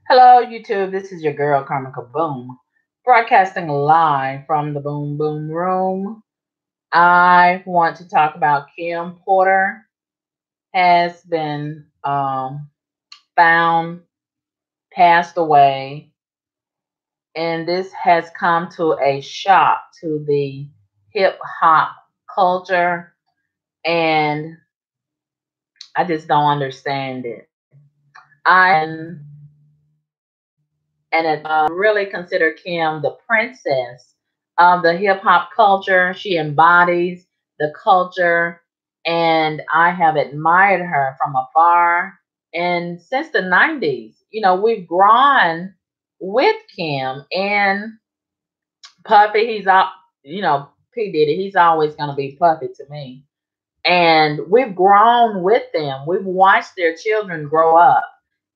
Hello, YouTube. This is your girl, Karmica Boom, broadcasting live from the Boom Boom Room. I want to talk about Kim Porter has been found, passed away, and this has come to a shock to the hip hop culture, and I just don't understand it. And really consider Kim the princess of the hip hop culture. She embodies the culture, and I have admired her from afar. And since the 90s, we've grown with Kim and Puffy. He's up, P. Diddy, he's always going to be Puffy to me. And we've grown with them. We've watched their children grow up.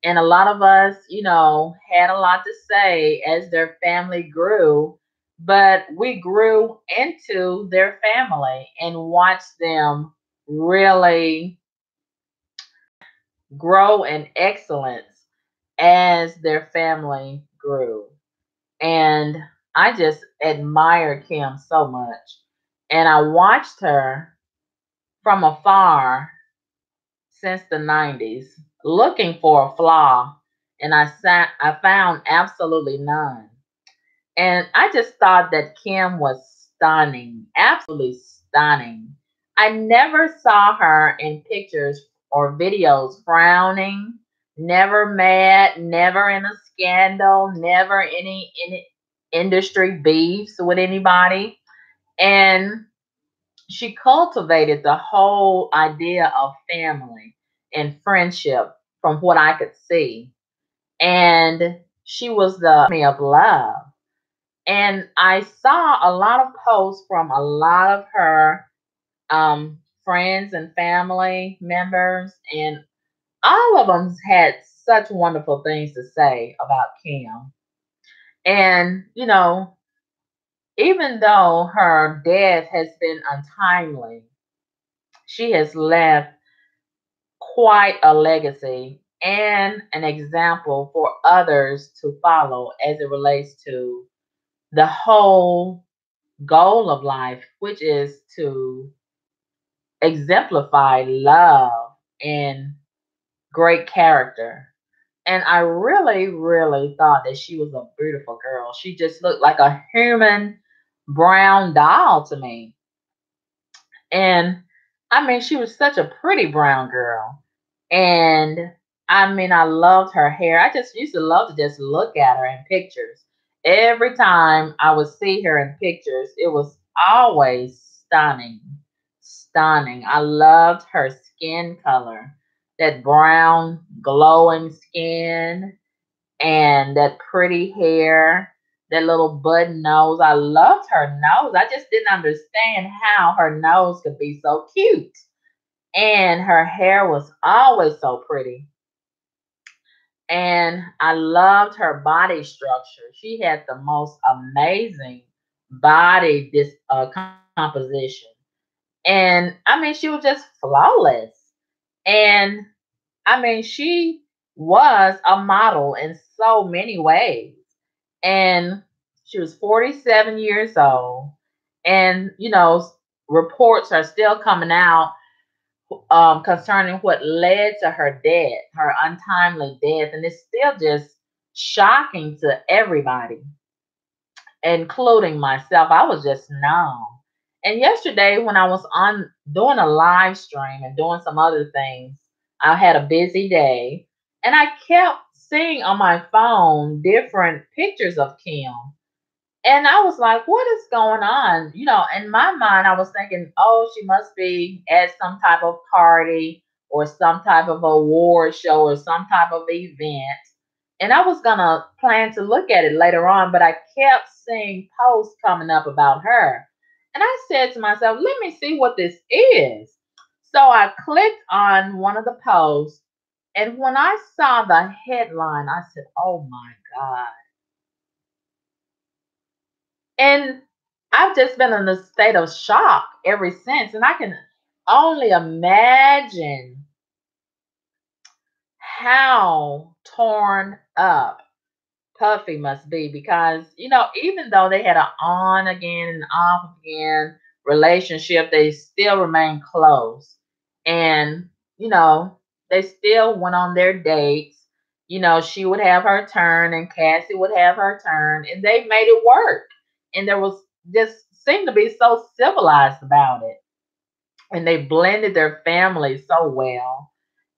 And a lot of us, had a lot to say as their family grew, but we grew into their family and watched them really grow in excellence as their family grew. And I just admire Kim so much. And I watched her from afar since the 90s looking for a flaw, and I found absolutely none. And I just thought that Kim was stunning, absolutely stunning. I never saw her in pictures or videos frowning, never mad, never in a scandal, never any industry beefs with anybody. And she cultivated the whole idea of family and friendship from what I could see. And she was the epitome of love. And I saw a lot of posts from a lot of her friends and family members, and all of them had such wonderful things to say about Kim. And, even though her death has been untimely, she has left quite a legacy and an example for others to follow as it relates to the whole goal of life, which is to exemplify love and great character. And I really, really thought that she was a beautiful girl. She just looked like a human brown doll to me. And I mean, she was such a pretty brown girl. And I mean, I loved her hair. I just used to love to just look at her in pictures. Every time I would see her in pictures, it was always stunning. Stunning. I loved her skin color, that brown, glowing skin, and that pretty hair, that little button nose. I loved her nose. I just didn't understand how her nose could be so cute. And her hair was always so pretty. And I loved her body structure. She had the most amazing body composition. And I mean, she was just flawless. And I mean, she was a model in so many ways. And she was 47 years old. And, reports are still coming out concerning what led to her death, her untimely death. And it's still just shocking to everybody, including myself. I was just numb. And yesterday, when I was on doing a live stream and doing some other things, I had a busy day, and I kept seeing on my phone different pictures of Kim. And I was like, what is going on? In my mind, I was thinking, oh, she must be at some type of party or some type of award show or some type of event. And I was going to plan to look at it later on, but I kept seeing posts coming up about her. And I said to myself, let me see what this is. So I clicked on one of the posts. And when I saw the headline, I said, oh my God. And I've just been in a state of shock ever since. And I can only imagine how torn up Puffy must be because, even though they had an on again and off again relationship, they still remained close. And, you know, they still went on their dates. She would have her turn and Cassie would have her turn, and they made it work. And there was just seemed to be so civilized about it. And they blended their families so well,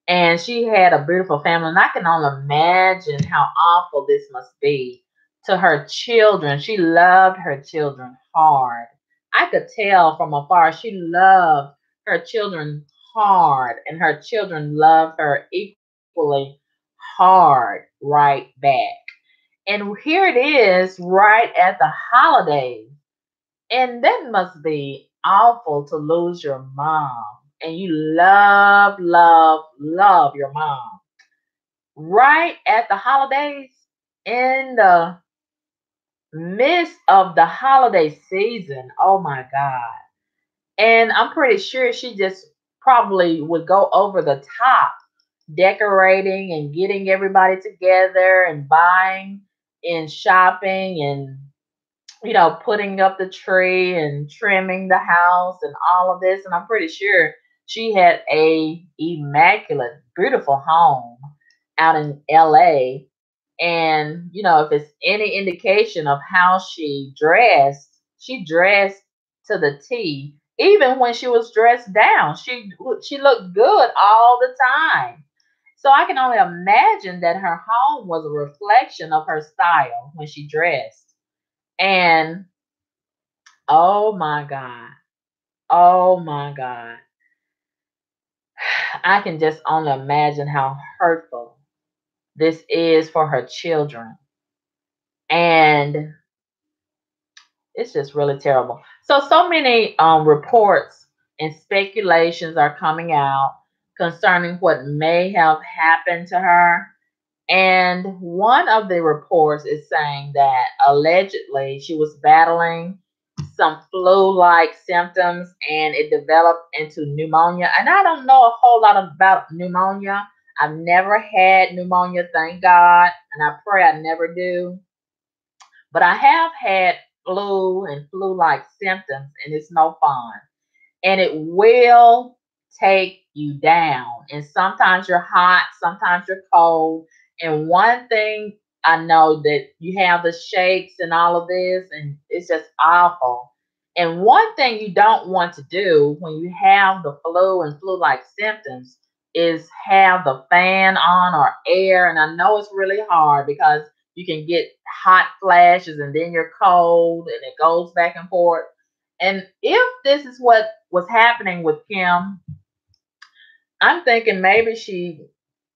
and she had a beautiful family. And I can only imagine how awful this must be to her children. She loved her children hard. I could tell from afar she loved her children hard, and her children loved her equally hard right back. And here it is right at the holidays. And that must be awful to lose your mom. And you love, love, love your mom. Right at the holidays, in the midst of the holiday season. Oh my God. And I'm pretty sure she just probably would go over the top, decorating and getting everybody together and buying and shopping and putting up the tree and trimming the house and all of this. And I'm pretty sure she had a immaculate, beautiful home out in LA. And, if it's any indication of how she dressed to the T. Even when she was dressed down, she looked good all the time. So I can only imagine that her home was a reflection of her style when she dressed. And oh my God. Oh my God. I can just only imagine how hurtful this is for her children. And it's just really terrible. So many reports and speculations are coming out concerning what may have happened to her. And one of the reports is saying that allegedly she was battling some flu like symptoms and it developed into pneumonia. And I don't know a whole lot about pneumonia. I've never had pneumonia, thank God, and I pray I never do. But I have had flu and flu like symptoms, and it's no fun. And it will take you down. And sometimes you're hot, sometimes you're cold. And one thing I know that you have the shakes and all of this, and it's just awful. And one thing you don't want to do when you have the flu and flu like symptoms is have the fan on or air. And I know it's really hard because you can get hot flashes and then you're cold and it goes back and forth. And if this is what was happening with Kim, I'm thinking maybe she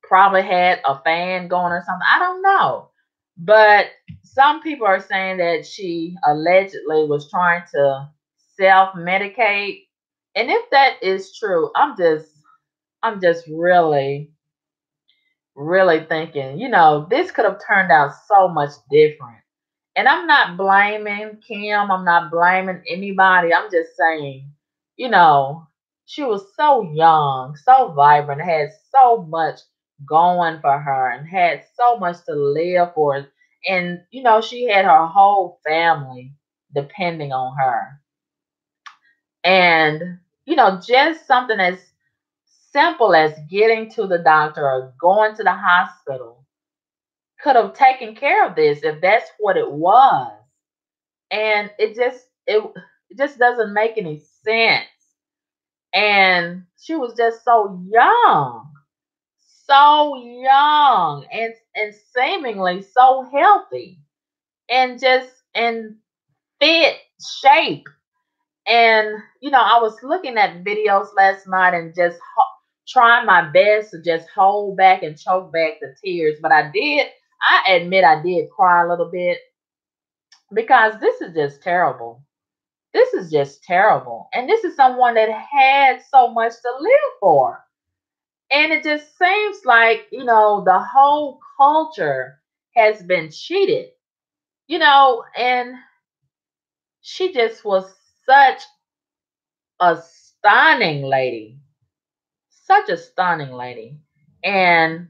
probably had a fan going or something. I don't know. But some people are saying that she allegedly was trying to self-medicate. And if that is true, I'm just really, really thinking, this could have turned out so much different. And I'm not blaming Kim. I'm not blaming anybody. I'm just saying, you know, she was so young, so vibrant, had so much going for her, and had so much to live for. And, she had her whole family depending on her. And, just something as simple as getting to the doctor or going to the hospital could have taken care of this if that's what it was. And it just doesn't make any sense. And she was just so young, and seemingly so healthy, and just in fit shape. And I was looking at videos last night and just trying my best to just hold back and choke back the tears, but I admit I did cry a little bit because this is just terrible. This is just terrible. And this is someone that had so much to live for. And it just seems like, the whole culture has been cheated, and she just was such a stunning lady, such a stunning lady. And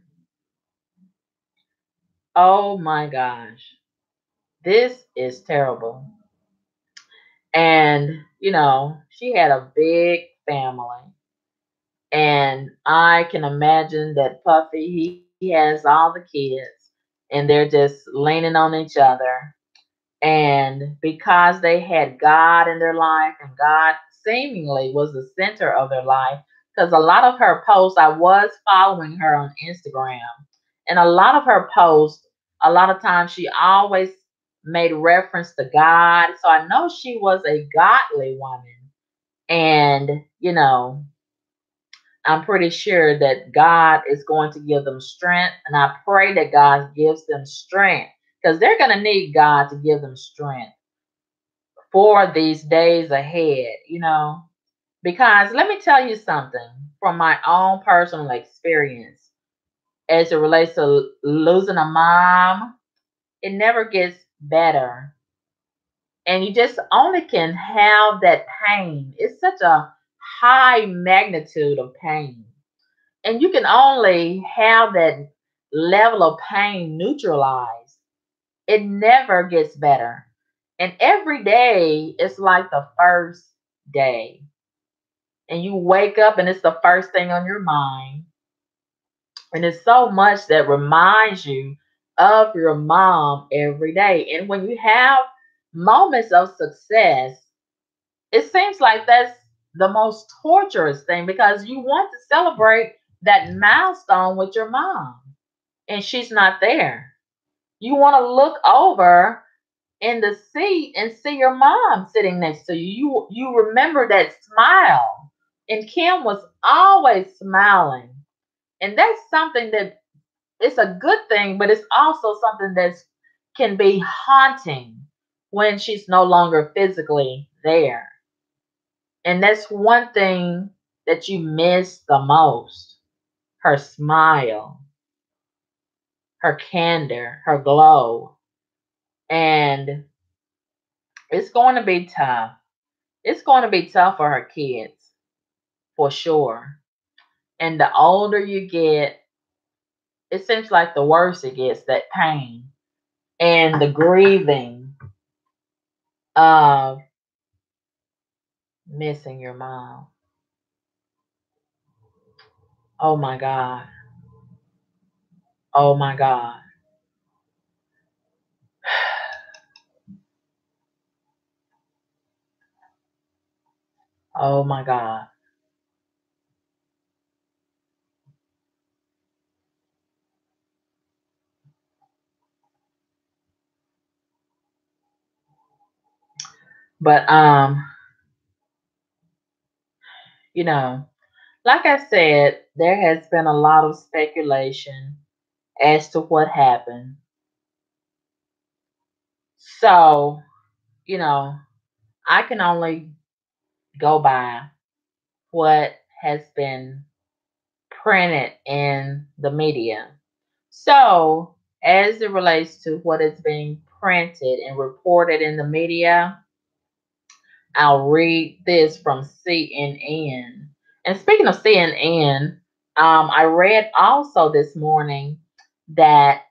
Oh my gosh. This is terrible. And, she had a big family. And I can imagine that Puffy, he has all the kids and they're just leaning on each other. And because they had God in their life and God seemingly was the center of their life, because a lot of her posts, I was following her on Instagram, and a lot of her posts, a lot of times she always made reference to God. So I know she was a godly woman. And, I'm pretty sure that God is going to give them strength. And I pray that God gives them strength because they're going to need God to give them strength for these days ahead. Because let me tell you something from my own personal experience as it relates to losing a mom, it never gets better. And you just only can have that pain. It's such a high magnitude of pain. And you can only have that level of pain neutralized. It never gets better. And every day is like the first day. And you wake up and it's the first thing on your mind. And it's so much that reminds you of your mom every day. And when you have moments of success, it seems like that's the most torturous thing because you want to celebrate that milestone with your mom and she's not there. You want to look over in the seat and see your mom sitting next to you. You remember that smile. And Kim was always smiling. And that's something that it's a good thing, but it's also something that can be haunting when she's no longer physically there. And that's one thing that you miss the most. Her smile, her candor, her glow. And it's going to be tough. It's going to be tough for her kids, for sure. And the older you get, it seems like the worse it gets, that pain and the grieving of missing your mom. Oh my God. Oh my God. Oh my God. But you know, like I said, there has been a lot of speculation as to what happened. So, you know, I can only go by what has been printed in the media. So, as it relates to what is being printed and reported in the media, I'll read this from CNN. And speaking of CNN, I read also this morning that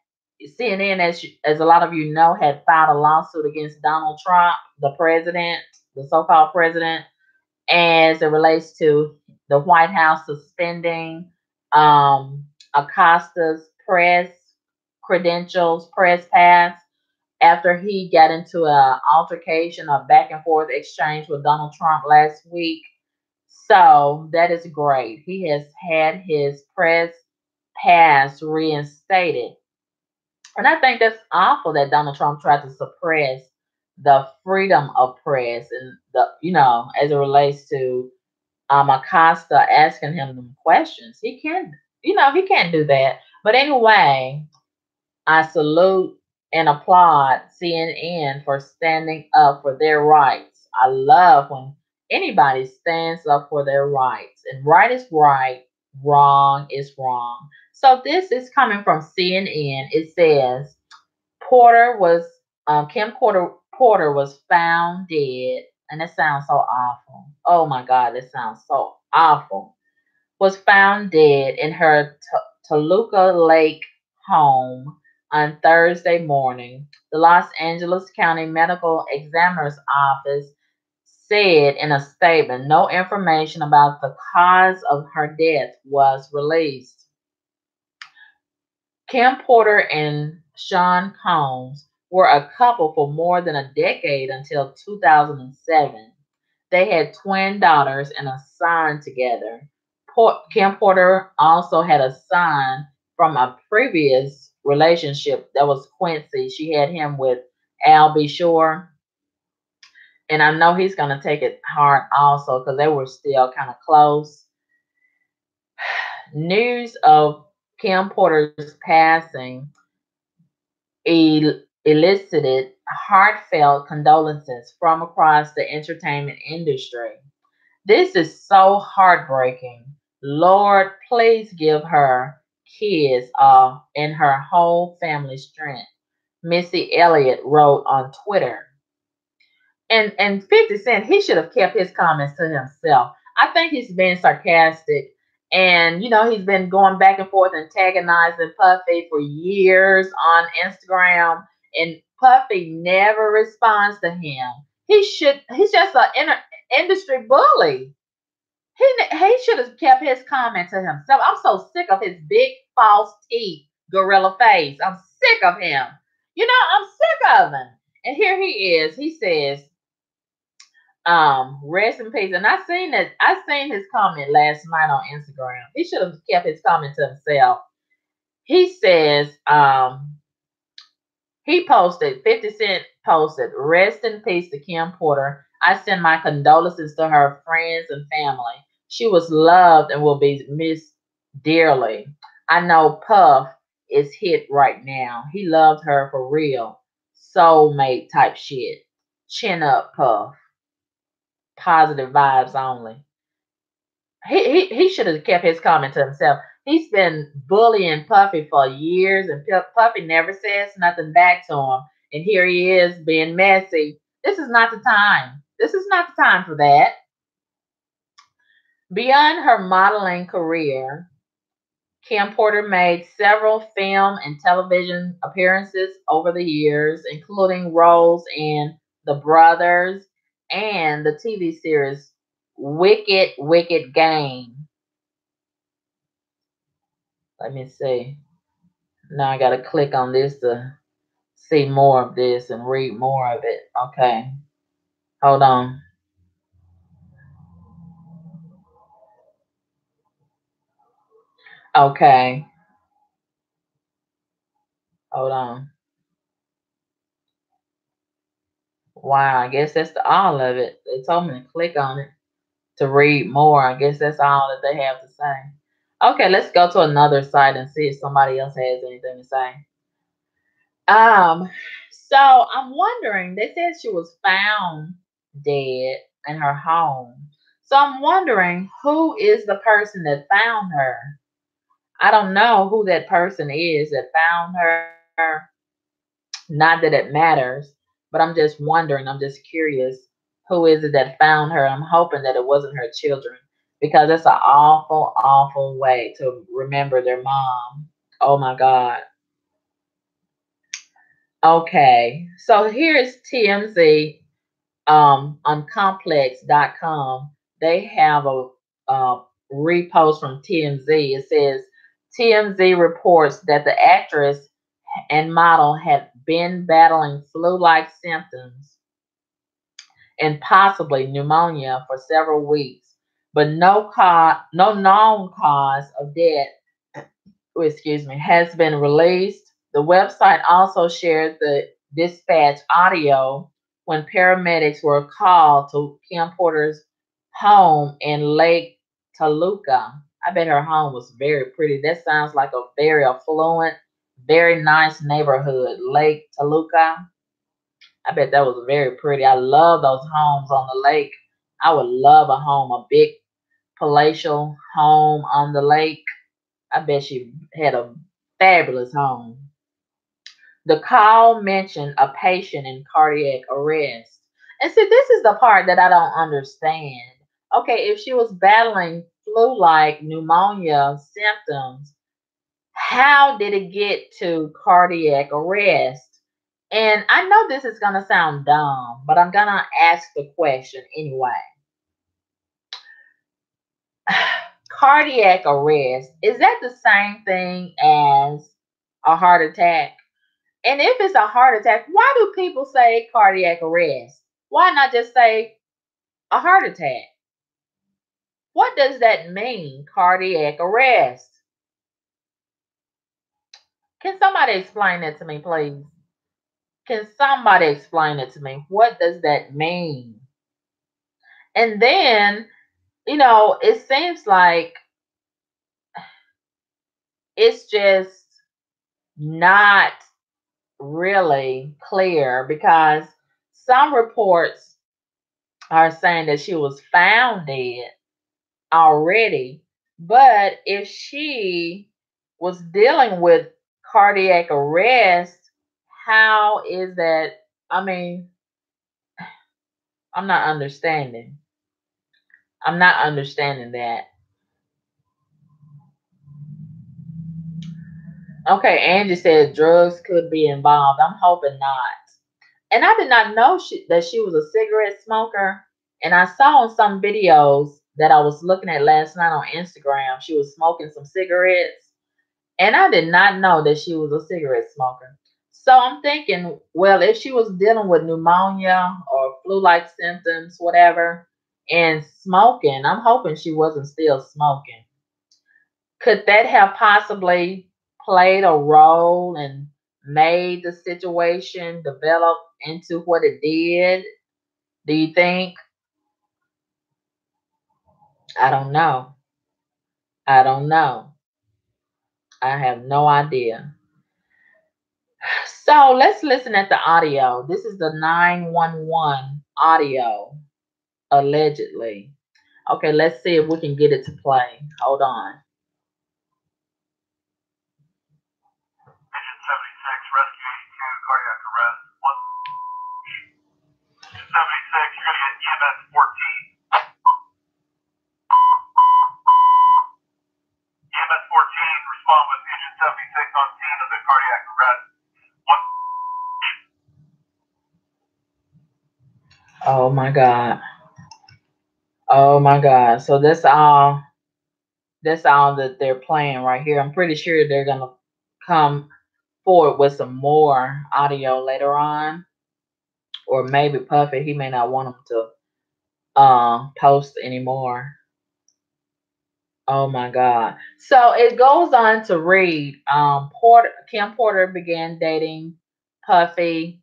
CNN, as a lot of you know, had filed a lawsuit against Donald Trump, the president, the so-called president, as it relates to the White House suspending um, Acosta's press credentials, press pass, after he got into an altercation, a back and forth exchange with Donald Trump last week. So that is great. He has had his press pass reinstated. And I think that's awful that Donald Trump tried to suppress the freedom of press and as it relates to Acosta asking him them questions. He can't do that. But anyway, I salute and applaud CNN for standing up for their rights. I love when anybody stands up for their rights. And right is right, wrong is wrong. So this is coming from CNN. It says Porter was Porter was found dead, and it sounds so awful. Oh my God, it sounds so awful. Was found dead in her Toluca Lake home on Thursday morning. The Los Angeles County Medical Examiner's Office said in a statement no information about the cause of her death was released. Kim Porter and Sean Combs were a couple for more than a decade until 2007. They had twin daughters and a son together. Kim Porter also had a son from a previous relationship that was Quincy. She had him with Al B. Shore. And I know he's going to take it hard also because they were still kind of close. News of Kim Porter's passing elicited heartfelt condolences from across the entertainment industry. This is so heartbreaking. Lord, please give her kids and her whole family strength. Missy Elliott wrote on Twitter. And 50 Cent, he should have kept his comments to himself. I think he's been sarcastic. And, he's been going back and forth antagonizing Puffy for years on Instagram. And Puffy never responds to him. He's just an industry bully. He should have kept his comment to himself. I'm so sick of his big false teeth, gorilla face. I'm sick of him. I'm sick of him. And here he is. He says, rest in peace. And I seen his comment last night on Instagram. He should have kept his comment to himself. He says, he posted, 50 Cent posted, rest in peace to Kim Porter. I send my condolences to her friends and family. She was loved and will be missed dearly. I know Puff is hit right now. He loved her for real. Soulmate type shit. Chin up, Puff. Positive vibes only. He should have kept his comment to himself. He's been bullying Puffy for years, and Puffy never says nothing back to him. And here he is being messy. This is not the time. This is not the time for that. Beyond her modeling career, Kim Porter made several film and television appearances over the years, including roles in The Brothers and the TV series Wicked Game. Let me see. Now I got to click on this to see more of this and read more of it. Okay. Hold on. Okay. Hold on. Wow. I guess that's all of it. They told me to click on it to read more. I guess that's all that they have to say. Okay, let's go to another site and see if somebody else has anything to say. So I'm wondering, they said she was found dead in her home. So I'm wondering who is the person that found her? I don't know who that person is that found her. Not that it matters, but I'm just wondering, I'm just curious, who is it that found her? I'm hoping that it wasn't her children because that's an awful, awful way to remember their mom. Oh my God. Okay, so here's TMZ on complex.com. They have a repost from TMZ. It says TMZ reports that the actress and model had been battling flu-like symptoms and possibly pneumonia for several weeks, but no known cause of death, has been released. The website also shared the dispatch audio when paramedics were called to Kim Porter's home in Lake Toluca. I bet her home was very pretty. That sounds like a very affluent, very nice neighborhood, Lake Toluca. I bet that was very pretty. I love those homes on the lake. I would love a home, a big palatial home on the lake. I bet she had a fabulous home. The call mentioned a patient in cardiac arrest. And see, this is the part that I don't understand. Okay, if she was battling flu like pneumonia symptoms, How did it get to cardiac arrest? And I know this is going to sound dumb, but I'm going to ask the question anyway. Cardiac arrest, is that the same thing as a heart attack? And if it's a heart attack, why do people say cardiac arrest? Why not just say a heart attack? What does that mean, cardiac arrest? Can somebody explain that to me, please? Can somebody explain it to me? What does that mean? And then, it seems like it's just not really clear because some reports are saying that she was found dead already. But if she was dealing with cardiac arrest, how is that? I mean, I'm not understanding. I'm not understanding that. Okay, Angie said drugs could be involved. I'm hoping not. And I did not know that she was a cigarette smoker. And I saw on some videos that I was looking at last night on Instagram, she was smoking some cigarettes. And I did not know that she was a cigarette smoker. So I'm thinking, well, if she was dealing with pneumonia or flu-like symptoms, whatever, and smoking, I'm hoping she wasn't still smoking. Could that have possibly played a role and made the situation develop into what it did? Do you think? I don't know. I don't know. I have no idea. So let's listen at the audio. This is the 911 audio, allegedly. Okay, let's see if we can get it to play. Hold on. Engine 76, rescue 82, cardiac arrest. 76, you're going to get EMS 14. EMS 14, respond with engine 76 on scene of the cardiac arrest. Oh my God. Oh my God. So that's all that they're playing right here. I'm pretty sure they're gonna come forward with some more audio later on. Or maybe Puffy, he may not want them to post anymore. Oh my God. So it goes on to read, Kim Porter began dating Puffy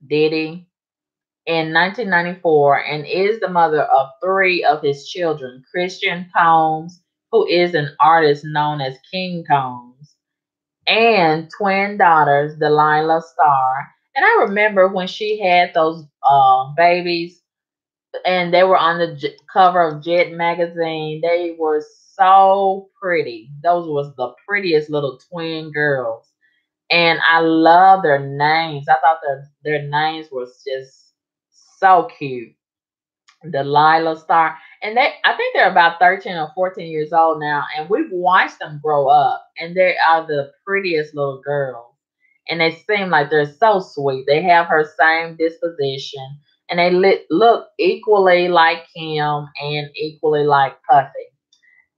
Diddy in 1994 and is the mother of 3 of his children, Christian Combs, who is an artist known as King Combs, and twin daughters, Delilah Starr. And I remember when she had those babies and they were on the cover of Jet magazine. They were so pretty. Those was the prettiest little twin girls. And I love their names. I thought their names was just so cute. Delilah Star. And I think they're about 13 or 14 years old now. And we've watched them grow up. And they are the prettiest little girls. And they seem like they're so sweet. They have her same disposition. And they look equally like Kim and equally like Puffy.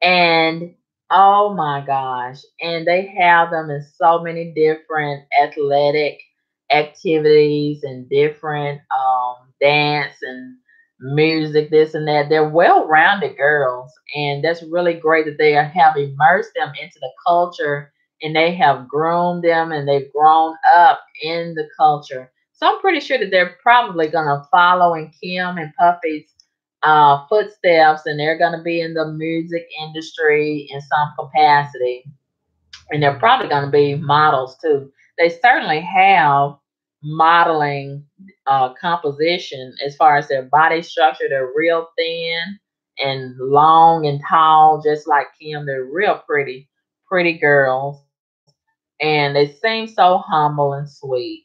And oh my gosh. And they have them in so many different athletic activities and different dance and music, this and that. They're well-rounded girls. And that's really great that they have immersed them into the culture and they have groomed them and they've grown up in the culture. So I'm pretty sure that they're probably gonna follow in Kim and Puffy's footsteps, and they're going to be in the music industry in some capacity, and they're probably going to be models too. They certainly have modeling composition as far as their body structure. They're real thin and long and tall, just like Kim. They're real pretty girls, and they seem so humble and sweet.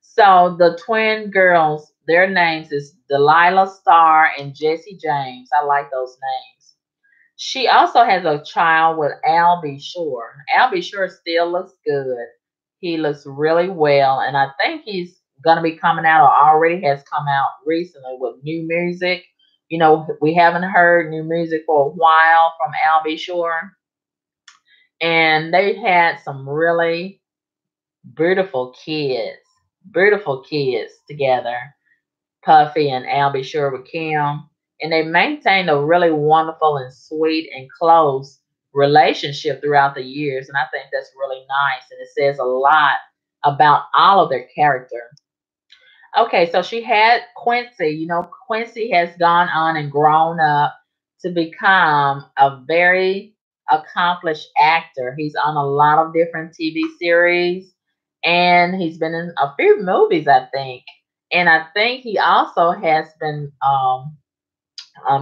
So the twin girls, their names is Delilah Starr and Jessie James. I like those names. She also has a child with Albie Shore. Albie Shore still looks good. He looks really well, and I think he's gonna be coming out or already has come out recently with new music. You know, we haven't heard new music for a while from Albie Shore, and they had some really beautiful beautiful kids together. Puffy and Albie Shore with Kim, and they maintained a really wonderful and sweet and close relationship throughout the years, and I think that's really nice, and it says a lot about all of their character. Okay, so she had Quincy. You know, Quincy has gone on and grown up to become a very accomplished actor. He's on a lot of different TV series and he's been in a few movies, I think. And I think he also has been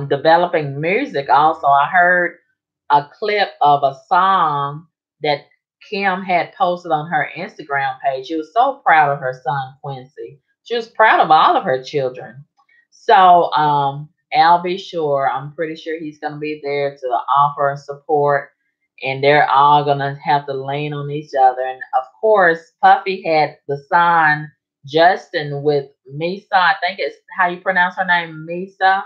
developing music also. I heard a clip of a song that Kim had posted on her Instagram page. She was so proud of her son Quincy. She was proud of all of her children. So Al B. Sure, I'm pretty sure he's gonna be there to offer support and they're all gonna have to lean on each other. And of course, Puffy had the son Justin with Misa. I think it's how you pronounce her name, Misa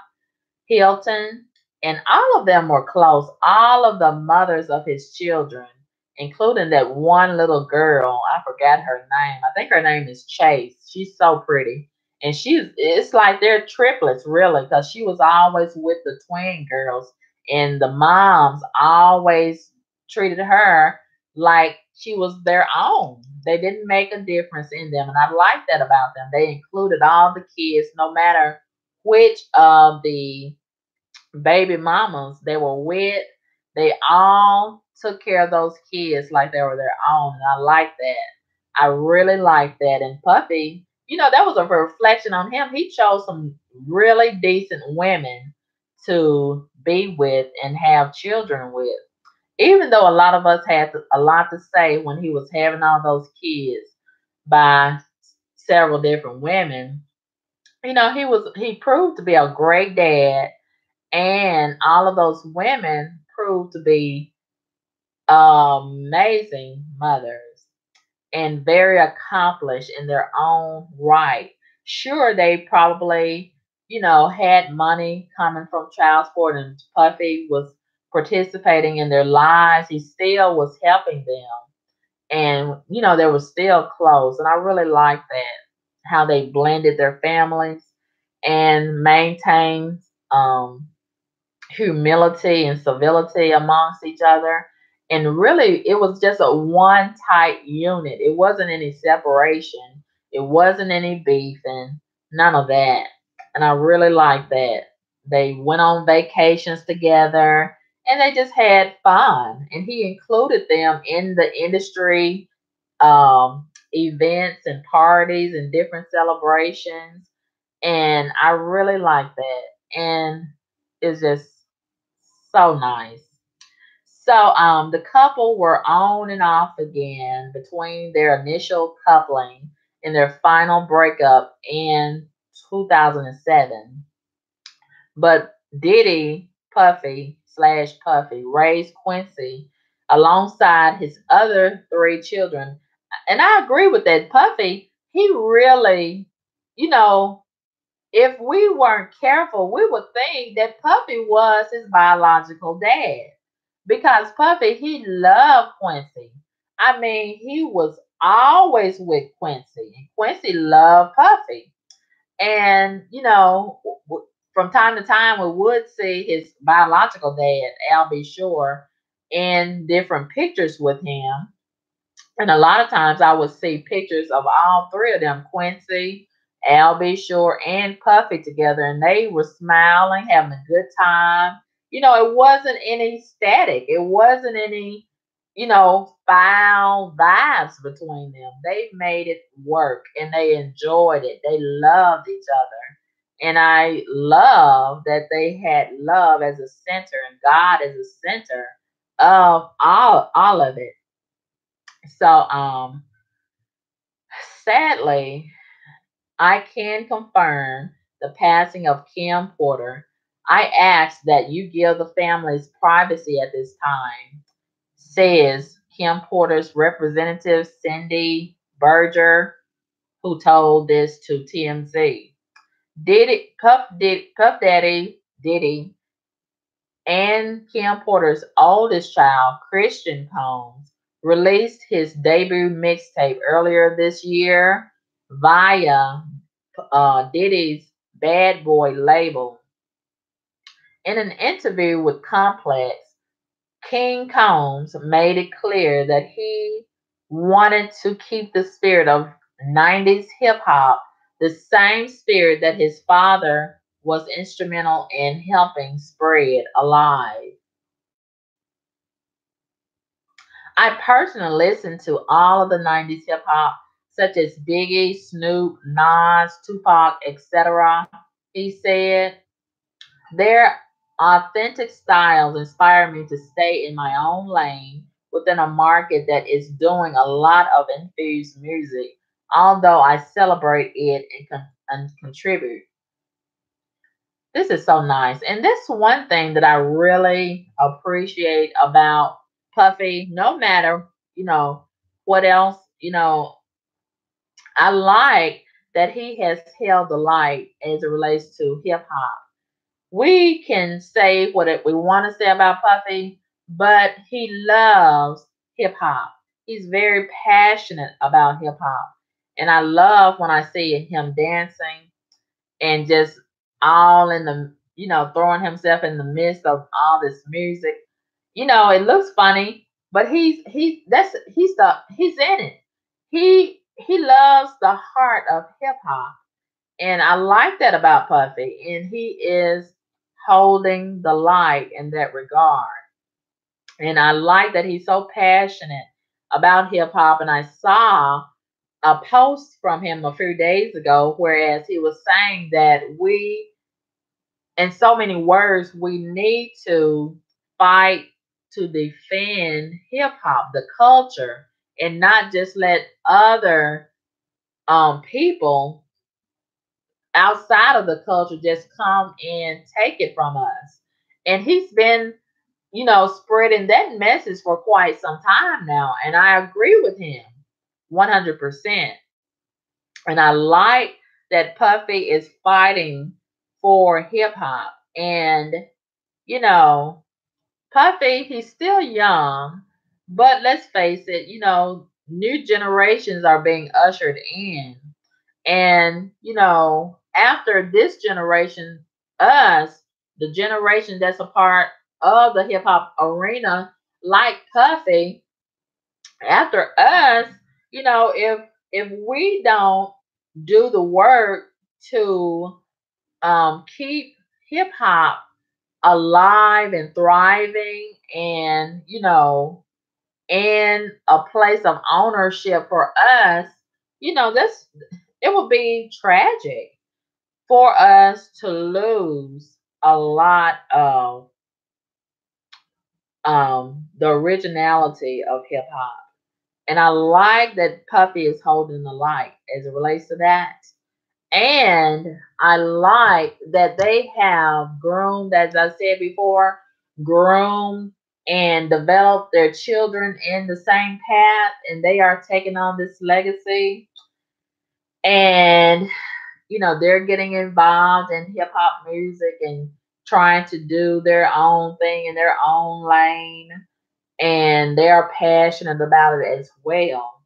Hilton, and all of them were close. All of the mothers of his children, including that one little girl. I forgot her name. I think her name is Chase. She's so pretty. And it's like they're triplets, really, because she was always with the twin girls. And the moms always treated her like she was their own. They didn't make a difference in them. And I like that about them. They included all the kids, no matter which of the baby mamas they were with, they all took care of those kids like they were their own. And I like that. I really like that. And Puffy, you know, that was a reflection on him. He chose some really decent women to be with and have children with. Even though a lot of us had a lot to say when he was having all those kids by several different women, you know, he proved to be a great dad, and all of those women proved to be amazing mothers and very accomplished in their own right. Sure, they probably, you know, had money coming from child support, and Puffy was participating in their lives. He still was helping them. And, you know, they were still close. And I really like that, how they blended their families and maintained humility and civility amongst each other. And really, it was just a one tight unit. It wasn't any separation. It wasn't any beef and none of that. And I really like that. They went on vacations together and they just had fun. And he included them in the industry events and parties and different celebrations. And I really like that. And it's just so nice. So the couple were on and off again between their initial coupling and their final breakup in 2007. But Diddy Puffy slash Puffy raised Quincy alongside his other three children. And I agree with that. Puffy, he really, you know, if we weren't careful, we would think that Puffy was his biological dad because Puffy, he loved Quincy. I mean, he was always with Quincy, and Quincy loved Puffy. And, you know, from time to time, we would see his biological dad, Albie Shore, in different pictures with him. And a lot of times I would see pictures of all three of them, Quincy, Albie Shore, and Puffy together, and they were smiling, having a good time. You know, it wasn't any static. It wasn't any, you know, foul vibes between them. They made it work and they enjoyed it. They loved each other. And I love that they had love as a center and God as a center of all of it. So sadly, I can confirm the passing of Kim Porter. I ask that you give the families privacy at this time, says Kim Porter's representative Cindy Berger, who told this to TMZ. Puff Daddy Diddy and Kim Porter's oldest child, Christian Combs, released his debut mixtape earlier this year via Diddy's Bad Boy label. In an interview with Complex, King Combs made it clear that he wanted to keep the spirit of 90s hip hop, the same spirit that his father was instrumental in helping spread alive. I personally listened to all of the 90s hip hop, such as Biggie, Snoop, Nas, Tupac, etc. He said, their authentic styles inspire me to stay in my own lane within a market that is doing a lot of infused music, although I celebrate it and contribute. This is so nice. And this one thing that I really appreciate about Puffy, no matter, what else, I like that he has held the light as it relates to hip hop. We can say we want to say about Puffy, but he loves hip hop. He's very passionate about hip hop. And I love when I see him dancing and just all in the, throwing himself in the midst of all this music. It looks funny, but he's in it. He loves the heart of hip hop. And I like that about Puffy. And he is holding the light in that regard. And I like that he's so passionate about hip hop. And I saw a post from him a few days ago, whereas he was saying that in so many words, we need to fight to defend hip hop, the culture, and not just let other people outside of the culture just come and take it from us. And he's been, spreading that message for quite some time now. And I agree with him 100%. And I like that Puffy is fighting for hip hop. And, you know, Puffy, he's still young, but let's face it, new generations are being ushered in. And, after this generation, us, the generation that's a part of the hip hop arena, like Puffy, after us, if we don't do the work to keep hip hop alive and thriving and, in a place of ownership for us, this it would be tragic for us to lose a lot of the originality of hip hop. And I like that Puffy is holding the light as it relates to that. And I like that they have groomed, as I said before, groomed and developed their children in the same path, and they are taking on this legacy. And they're getting involved in hip hop music and trying to do their own thing in their own lane, and they're passionate about it as well.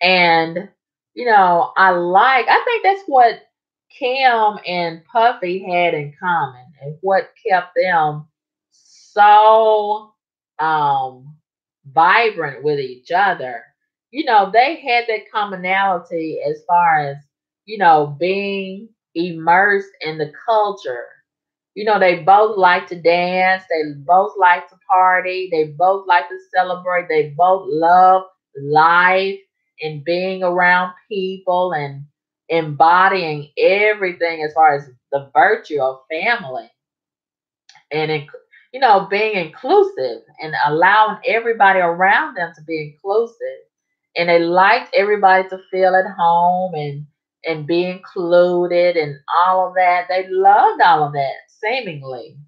And I think that's what Kim and Puffy had in common, and what kept them so um vibrant with each other. They had that commonality as far as, being immersed in the culture. They both like to dance, they both like to party, they both like to celebrate, they both love life and being around people and embodying everything as far as the virtue of family and being inclusive and allowing everybody around them to be inclusive. And they liked everybody to feel at home and be included and all of that. They loved all of that. seemingly.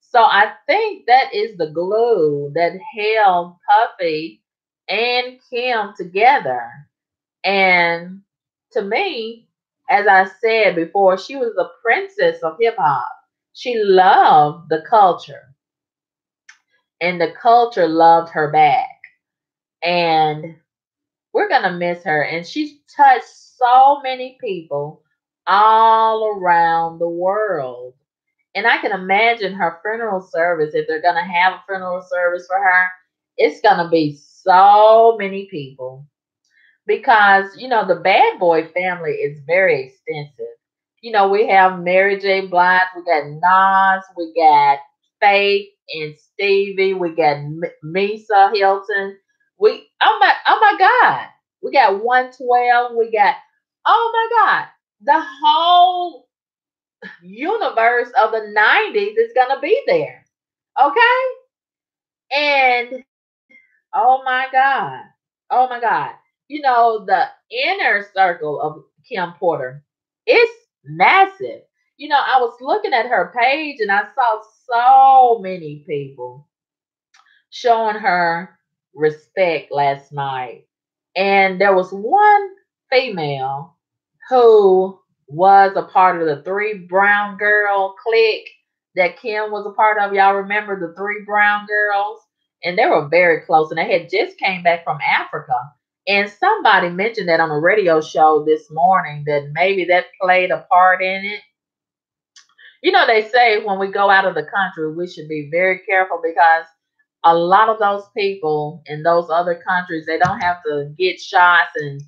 So I think that is the glue that held Puffy and Kim together. And to me, as I said before, she was the princess of hip hop. She loved the culture, and the culture loved her back. And we're going to miss her. And she's touched so many people all around the world. And I can imagine her funeral service, if they're going to have a funeral service for her, it's going to be so many people because the Bad Boy family is very extensive. We have Mary J. Blige, we got Nas, we got Faith and Stevie, we got Misa Hilton. Oh my God, we got 112, we got oh my God, the whole universe of the 90s is gonna be there. Okay, and oh my God. Oh my God. The inner circle of Kim Porter is massive. I was looking at her page and I saw so many people showing her respect last night. And there was one female who was a part of the three brown girl clique that Kim was a part of. Y'all remember the three brown girls? And they were very close, and they had just came back from Africa. And somebody mentioned that on a radio show this morning that maybe that played a part in it. They say when we go out of the country, we should be very careful because a lot of those people in those other countries, they don't have to get shots and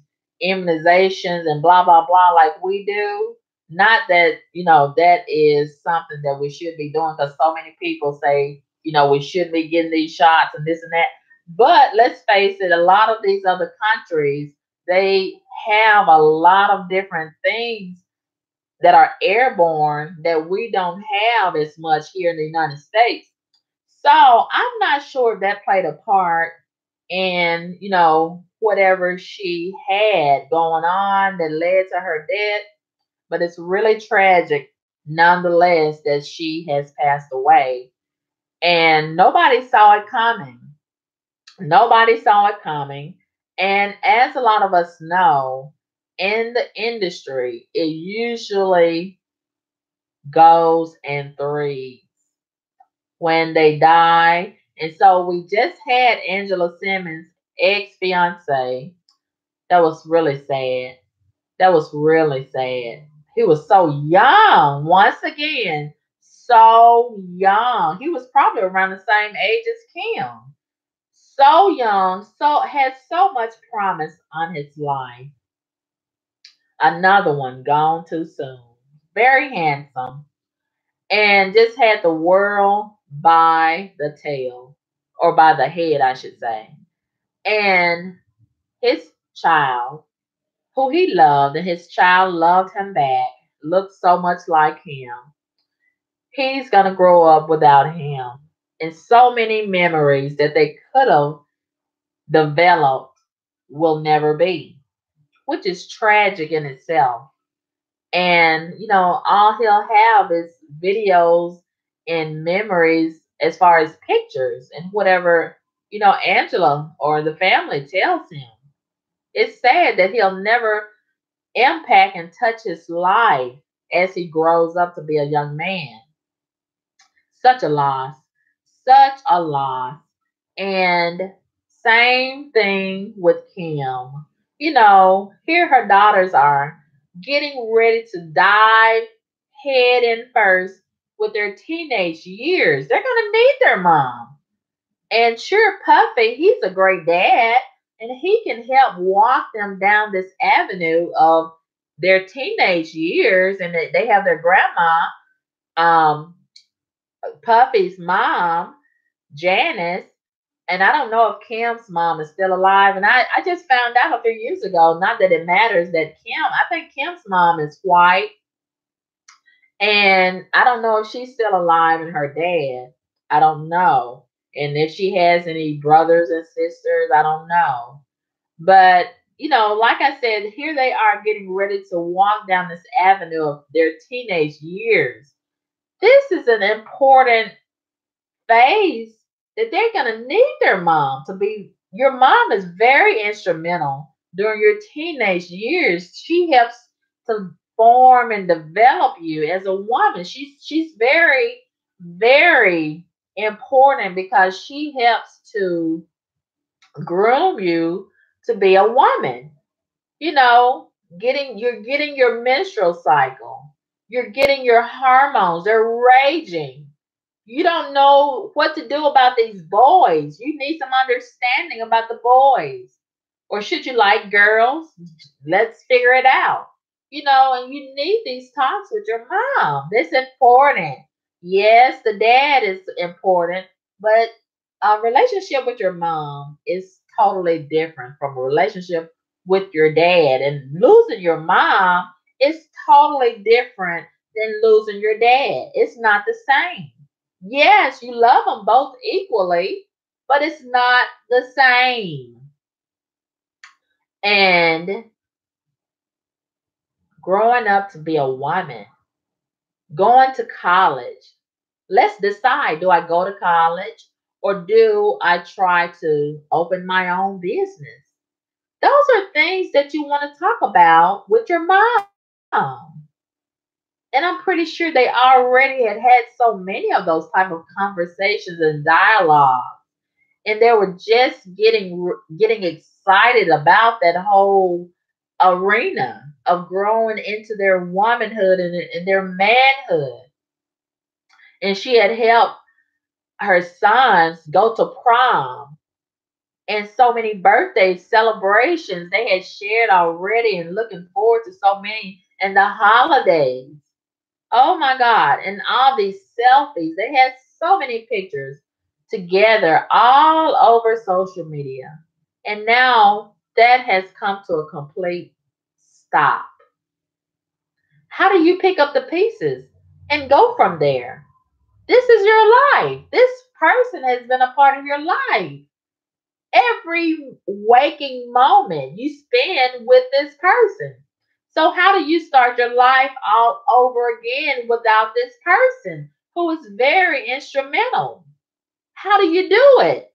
immunizations and blah, blah, blah like we do. Not that, that is something that we should be doing because so many people say, we shouldn't be getting these shots and this and that. But let's face it, a lot of these other countries, they have a lot of different things that are airborne that we don't have as much here in the United States. So I'm not sure if that played a part in, whatever she had going on that led to her death. But it's really tragic nonetheless that she has passed away. And nobody saw it coming. Nobody saw it coming. And as a lot of us know, in the industry, it usually goes in threes when they die. And so we just had Angela Simmons' ex fiance. That was really sad. That was really sad. He was so young, once again, so young. He was probably around the same age as Kim. So young, so had so much promise on his life. Another one gone too soon. Very handsome, and just had the world by the tail, or by the head, I should say. And his child, who he loved, and his child loved him back, looked so much like him. He's going to grow up without him. And so many memories that they could have developed will never be, which is tragic in itself. And all he'll have is videos and memories as far as pictures and whatever Angela or the family tells him. It's sad that he'll never impact and touch his life as he grows up to be a young man. Such a loss. Such a loss. And same thing with Kim. Here her daughters are getting ready to dive head in first with their teenage years. They're going to need their mom. And sure, Puffy, he's a great dad, and he can help walk them down this avenue of their teenage years. And they have their grandma, um, Puffy's mom, Janice. And I don't know if Kim's mom is still alive. And I just found out a few years ago, not that it matters, that I think Kim's mom is white. And I don't know if she's still alive and her dad. I don't know. And if she has any brothers and sisters, I don't know. But, like I said, here they are getting ready to walk down this avenue of their teenage years. This is an important phase that they're going to need their mom to be. Your mom is very instrumental during your teenage years. She helps to form and develop you as a woman. She's very, very important because she helps to groom you to be a woman. You know, you're getting your menstrual cycle. You're getting your hormones. They're raging. You don't know what to do about these boys. You need some understanding about the boys. Or should you like girls? Let's figure it out. You know, and you need these talks with your mom. It's important. Yes, the dad is important, but a relationship with your mom is totally different from a relationship with your dad. And losing your mom is totally different than losing your dad. It's not the same. Yes, you love them both equally, but it's not the same. And growing up to be a woman, going to college, let's decide, do I go to college or do I try to open my own business? Those are things that you want to talk about with your mom. And I'm pretty sure they already had so many of those type of conversations and dialogue, and they were just getting excited about that whole arena of growing into their womanhood and their manhood. And she had helped her sons go to prom and so many birthday celebrations they had shared already and looking forward to so many and the holidays. Oh my God. And all these selfies. They had so many pictures together all over social media. And now that has come to a complete stop. How do you pick up the pieces and go from there? This is your life. This person has been a part of your life. Every waking moment you spend with this person. So, how do you start your life all over again without this person who is very instrumental? How do you do it?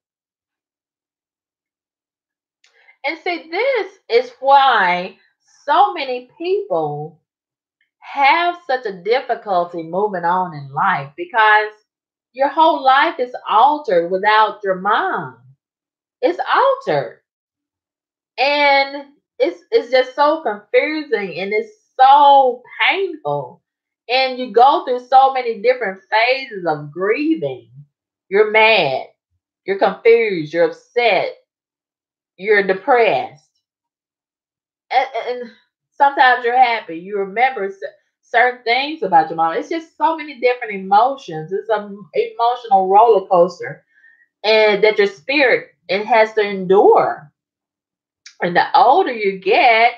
And see, this is why so many people have such a difficulty moving on in life because your whole life is altered without your mom. It's altered. And it's just so confusing and it's so painful. And you go through so many different phases of grieving. You're mad, you're confused, you're upset, you're depressed, and sometimes you're happy. You remember certain things about your mom. It's just so many different emotions. It's an emotional roller coaster, and that your spirit it has to endure. And the older you get,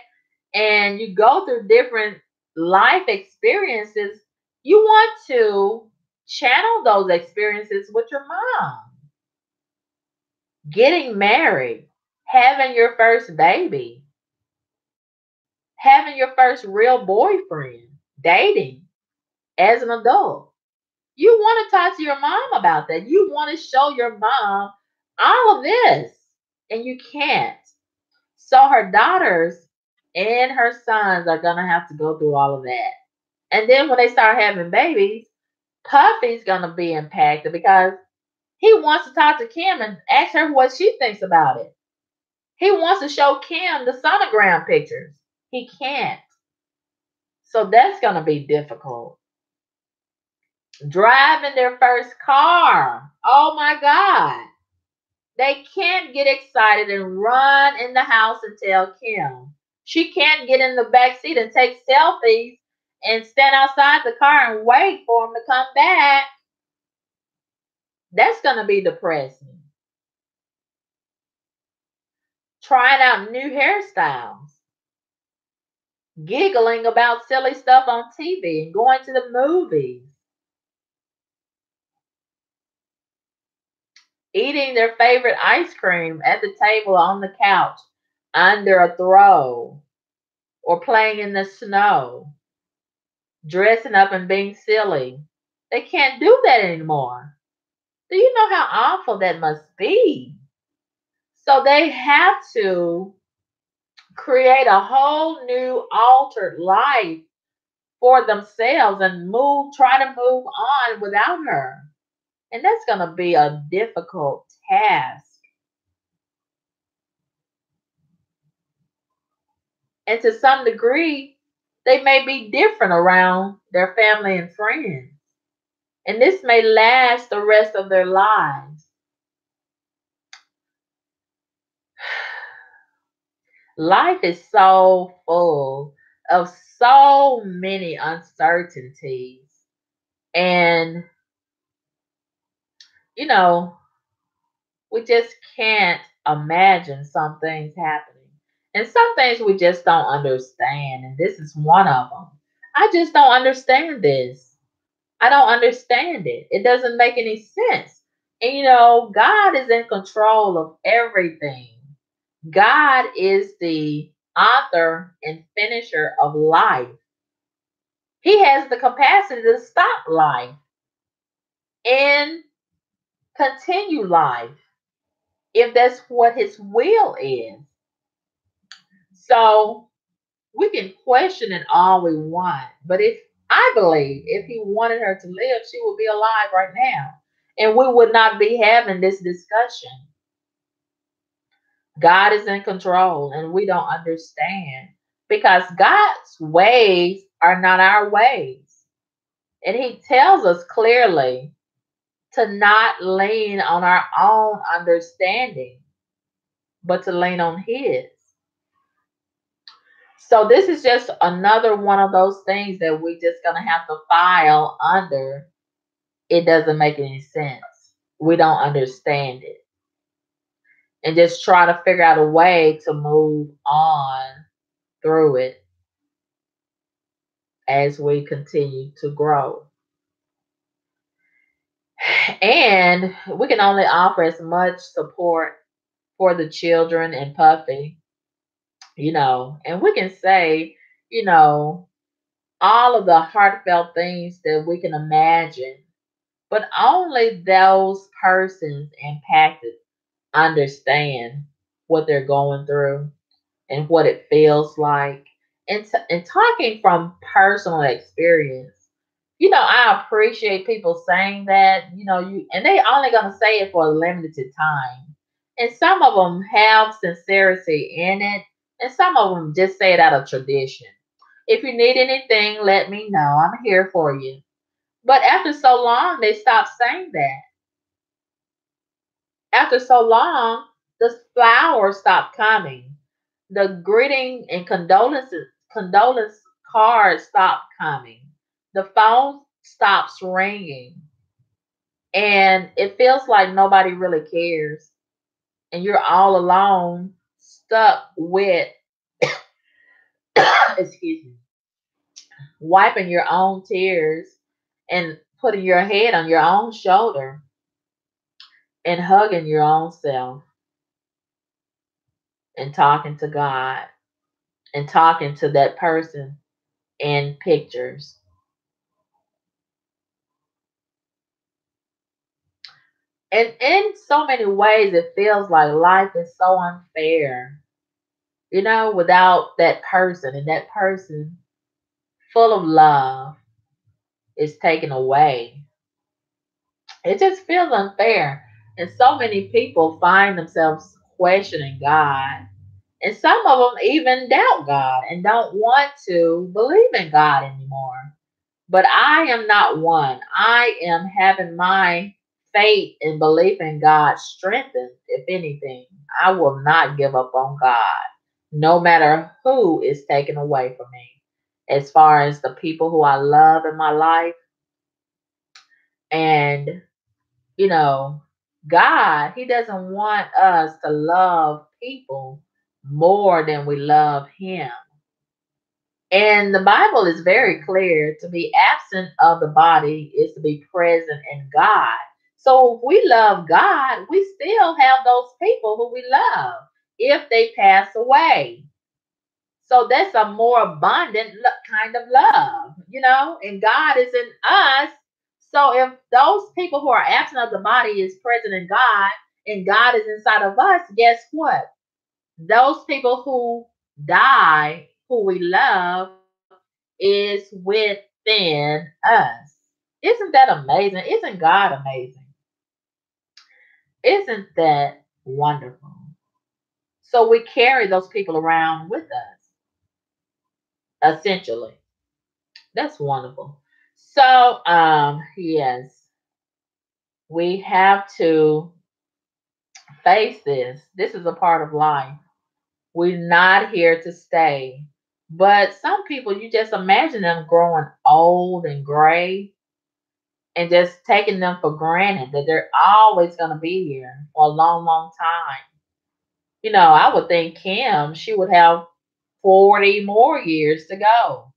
and you go through different life experiences, you want to channel those experiences with your mom. Getting married, having your first baby, having your first real boyfriend, dating as an adult. You want to talk to your mom about that. You want to show your mom all of this, and you can't. So her daughters and her sons are going to have to go through all of that. And then when they start having babies, Puffy's going to be impacted because he wants to talk to Kim and ask her what she thinks about it. He wants to show Kim the sonogram pictures. He can't. So that's going to be difficult. Driving their first car. Oh my God. They can't get excited and run in the house and tell Kim. She can't get in the back seat and take selfies and stand outside the car and wait for him to come back. That's going to be depressing. Trying out new hairstyles, giggling about silly stuff on TV and going to the movies, eating their favorite ice cream at the table on the couch under a throw, or playing in the snow, dressing up and being silly. They can't do that anymore. Do you know how awful that must be? So they have to create a whole new altered life for themselves and try to move on without her. And that's going to be a difficult task. And to some degree, they may be different around their family and friends. And this may last the rest of their lives. Life is so full of so many uncertainties. And, you know, we just can't imagine some things happening. And some things we just don't understand. And this is one of them. I just don't understand this. I don't understand it. It doesn't make any sense. And God is in control of everything. God is the author and finisher of life. He has the capacity to stop life and continue life if that's what his will is. So we can question it all we want. But I believe if he wanted her to live, she would be alive right now. And we would not be having this discussion. God is in control and we don't understand because God's ways are not our ways. And he tells us clearly to not lean on our own understanding, but to lean on his. So this is just another one of those things that we just gonna have to file under. It doesn't make any sense. We don't understand it. And just try to figure out a way to move on through it as we continue to grow. And we can only offer as much support for the children and Puffy, and we can say, you know, all of the heartfelt things that we can imagine, but only those persons impacted understand what they're going through and what it feels like. And talking from personal experience, I appreciate people saying that, and they only gonna say it for a limited time. And some of them have sincerity in it, and some of them just say it out of tradition. If you need anything, let me know. I'm here for you. But after so long, they stop saying that. After so long, the flowers stop coming. The greeting and condolence cards stop coming. The phone stops ringing. And it feels like nobody really cares. And you're all alone, stuck with, excuse me, wiping your own tears and putting your head on your own shoulder and hugging your own self and talking to God and talking to that person in pictures. And in so many ways, it feels like life is so unfair, without that person, and that person full of love is taken away. It just feels unfair. And so many people find themselves questioning God. And some of them even doubt God and don't want to believe in God anymore. But I am not one. I am having my faith and belief in God strengthened, if anything. I will not give up on God, no matter who is taken away from me. As far as the people who I love in my life, and you know, God, He doesn't want us to love people more than we love Him. And the Bible is very clear to be absent of the body is to be present in God. So if we love God, we still have those people who we love if they pass away. So that's a more abundant kind of love, and God is in us. So if those people who are absent of the body is present in God and God is inside of us, guess what? Those people who die, who we love, is within us. Isn't that amazing? Isn't God amazing? Isn't that wonderful? So we carry those people around with us, essentially. That's wonderful. So, yes, we have to face this. This is a part of life. We're not here to stay. But some people, you just imagine them growing old and gray and just taking them for granted that they're always going to be here for a long, long time. I would think Kim, she would have 40 more years to go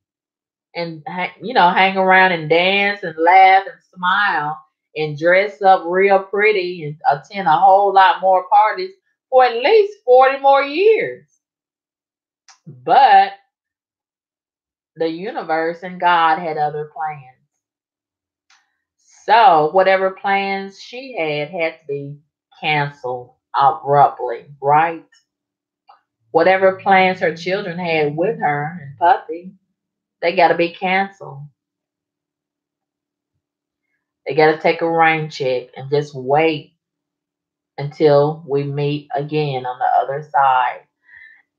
and, hang around and dance and laugh and smile and dress up real pretty and attend a whole lot more parties for at least 40 more years. But the universe and God had other plans. So whatever plans she had to be canceled abruptly, right? Whatever plans her children had with her and Puppy, they got to be canceled. They got to take a rain check and just wait until we meet again on the other side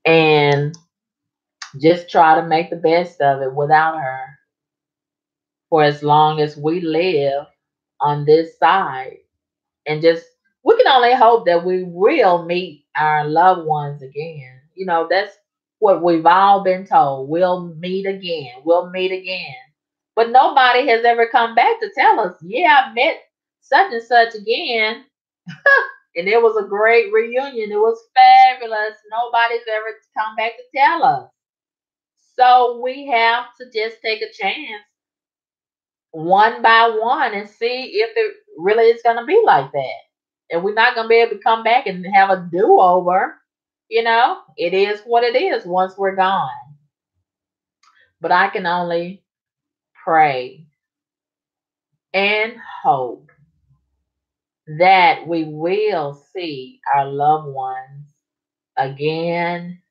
and just try to make the best of it without her for as long as we live on this side. And just, we can only hope that we will meet our loved ones again. That's what we've all been told. We'll meet again. We'll meet again. But nobody has ever come back to tell us, yeah, I met such and such again. And it was a great reunion. It was fabulous. Nobody's ever come back to tell us. So we have to just take a chance one by one and see if it really is going to be like that. And we're not going to be able to come back and have a do over. It is what it is once we're gone. But I can only pray and hope that we will see our loved ones again.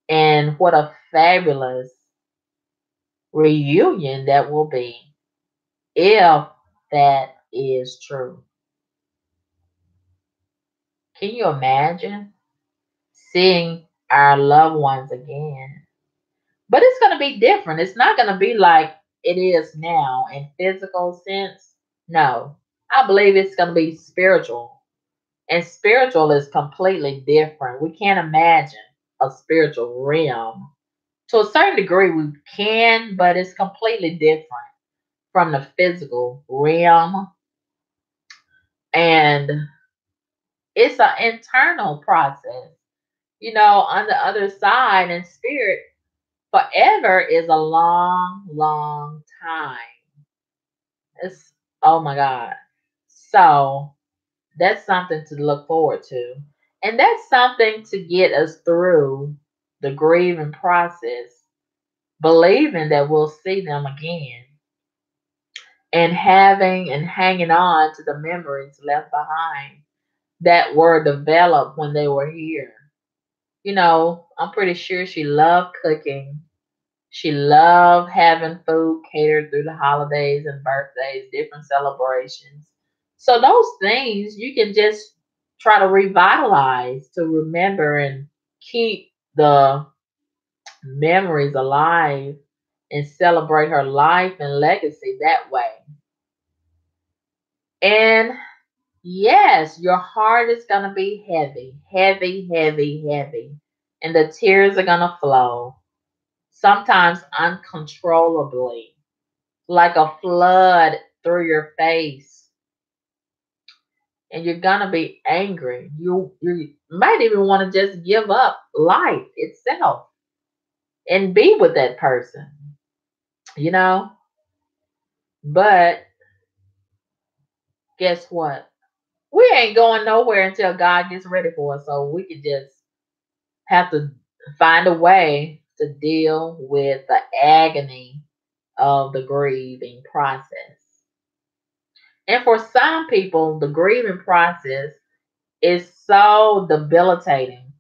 And what a fabulous reunion that will be if that is true. Can you imagine seeing our loved ones again? But it's going to be different. It's not going to be like it is now in physical sense. No, I believe it's going to be spiritual. And spiritual is completely different. We can't imagine a spiritual realm. To a certain degree, we can, but it's completely different from the physical realm. And it's an internal process. On the other side in spirit, forever is a long, long time. It's, oh my God. So that's something to look forward to. And that's something to get us through the grieving process, believing that we'll see them again and having and hanging on to the memories left behind that were developed when they were here. I'm pretty sure she loved cooking. She loved having food catered through the holidays and birthdays, different celebrations. So those things you can just try to revitalize to remember and keep the memories alive and celebrate her life and legacy that way. And yes, your heart is going to be heavy, heavy, heavy, heavy. And the tears are going to flow, sometimes uncontrollably, like a flood through your face. And you're going to be angry. You might even want to just give up life itself and be with that person, you know? But guess what? We ain't going nowhere until God gets ready for us. So we can just have to find a way to deal with the agony of the grieving process. And for some people, the grieving process is so debilitating.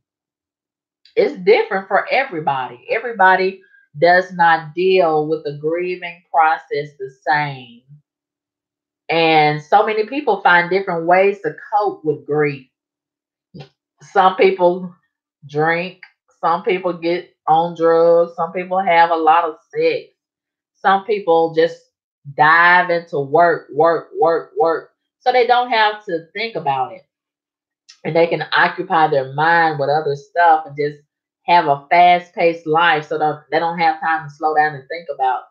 It's different for everybody. Everybody does not deal with the grieving process the same. And so many people find different ways to cope with grief. Some people drink, some people get on drugs, some people have a lot of sex, some people just dive into work, work, work, work. So they don't have to think about it. And they can occupy their mind with other stuff and just have a fast paced life so that they don't have time to slow down and think about,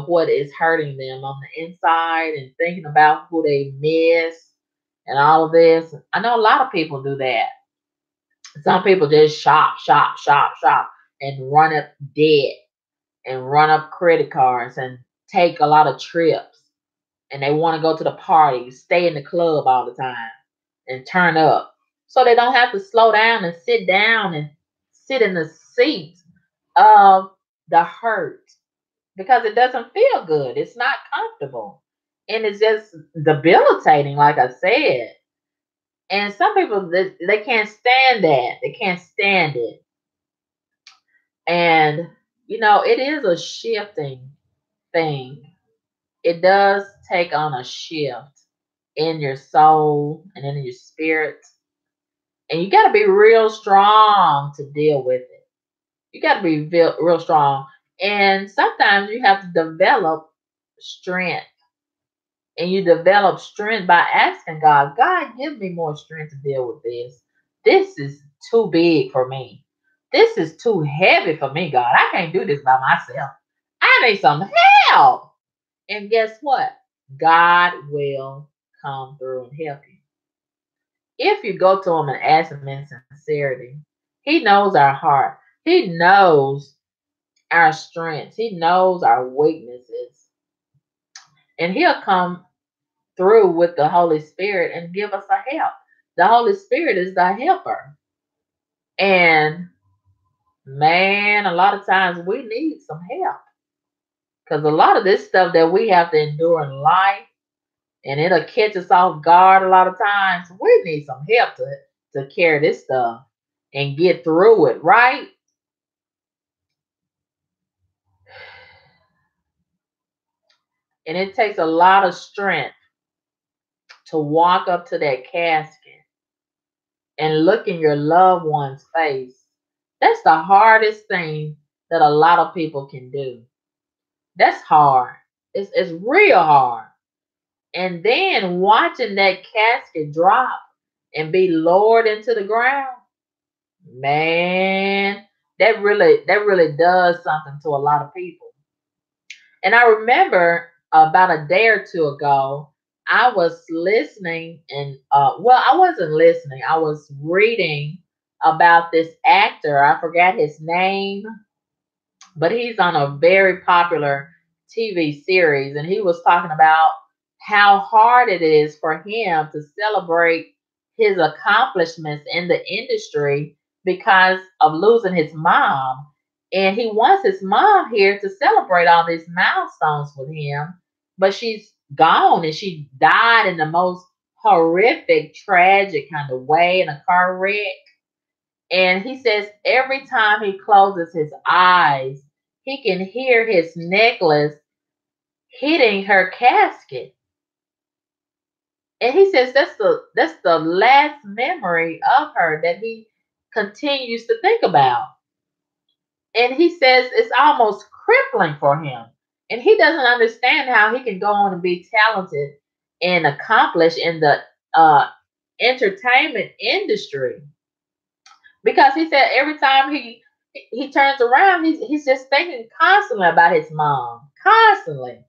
what is hurting them on the inside and thinking about who they miss and all of this. I know a lot of people do that. Some people just shop, shop, shop, shop and run up debt and run up credit cards and take a lot of trips. And they want to go to the parties, stay in the club all the time and turn up. So they don't have to slow down and sit down and sit in the seat of the hurt because it doesn't feel good. It's not comfortable. And it's just debilitating, like I said. And some people, they can't stand that. They can't stand it. And, it is a shifting thing. It does take on a shift in your soul and in your spirit. And you got to be real strong to deal with it. You got to be real strong. And sometimes you have to develop strength. And you develop strength by asking God, God, give me more strength to deal with this. This is too big for me. This is too heavy for me, God. I can't do this by myself. I need some help. And guess what? God will come through and help you. If you go to him and ask him in sincerity, he knows our heart. He knows our strengths. He knows our weaknesses. And he'll come through with the Holy Spirit and give us a help. The Holy Spirit is the helper. And man, a lot of times we need some help. Because a lot of this stuff that we have to endure in life, and it'll catch us off guard a lot of times. We need some help to carry this stuff and get through it, right? And it takes a lot of strength to walk up to that casket and look in your loved one's face. That's the hardest thing that a lot of people can do. That's hard. It's real hard. And then watching that casket drop and be lowered into the ground, man, that really does something to a lot of people. And I remember about a day or two ago, I was listening and well, I wasn't listening. I was reading about this actor. I forgot his name, but he's on a very popular TV series, and he was talking about how hard it is for him to celebrate his accomplishments in the industry because of losing his mom. And he wants his mom here to celebrate all these milestones with him, but she's gone and she died in the most horrific, tragic kind of way in a car wreck. And he says every time he closes his eyes, he can hear his necklace hitting her casket. And he says that's the last memory of her that he continues to think about. And he says it's almost crippling for him. And he doesn't understand how he can go on and be talented and accomplished in the uh, entertainment industry, because he said every time he turns around, he's just thinking constantly about his mom, constantly,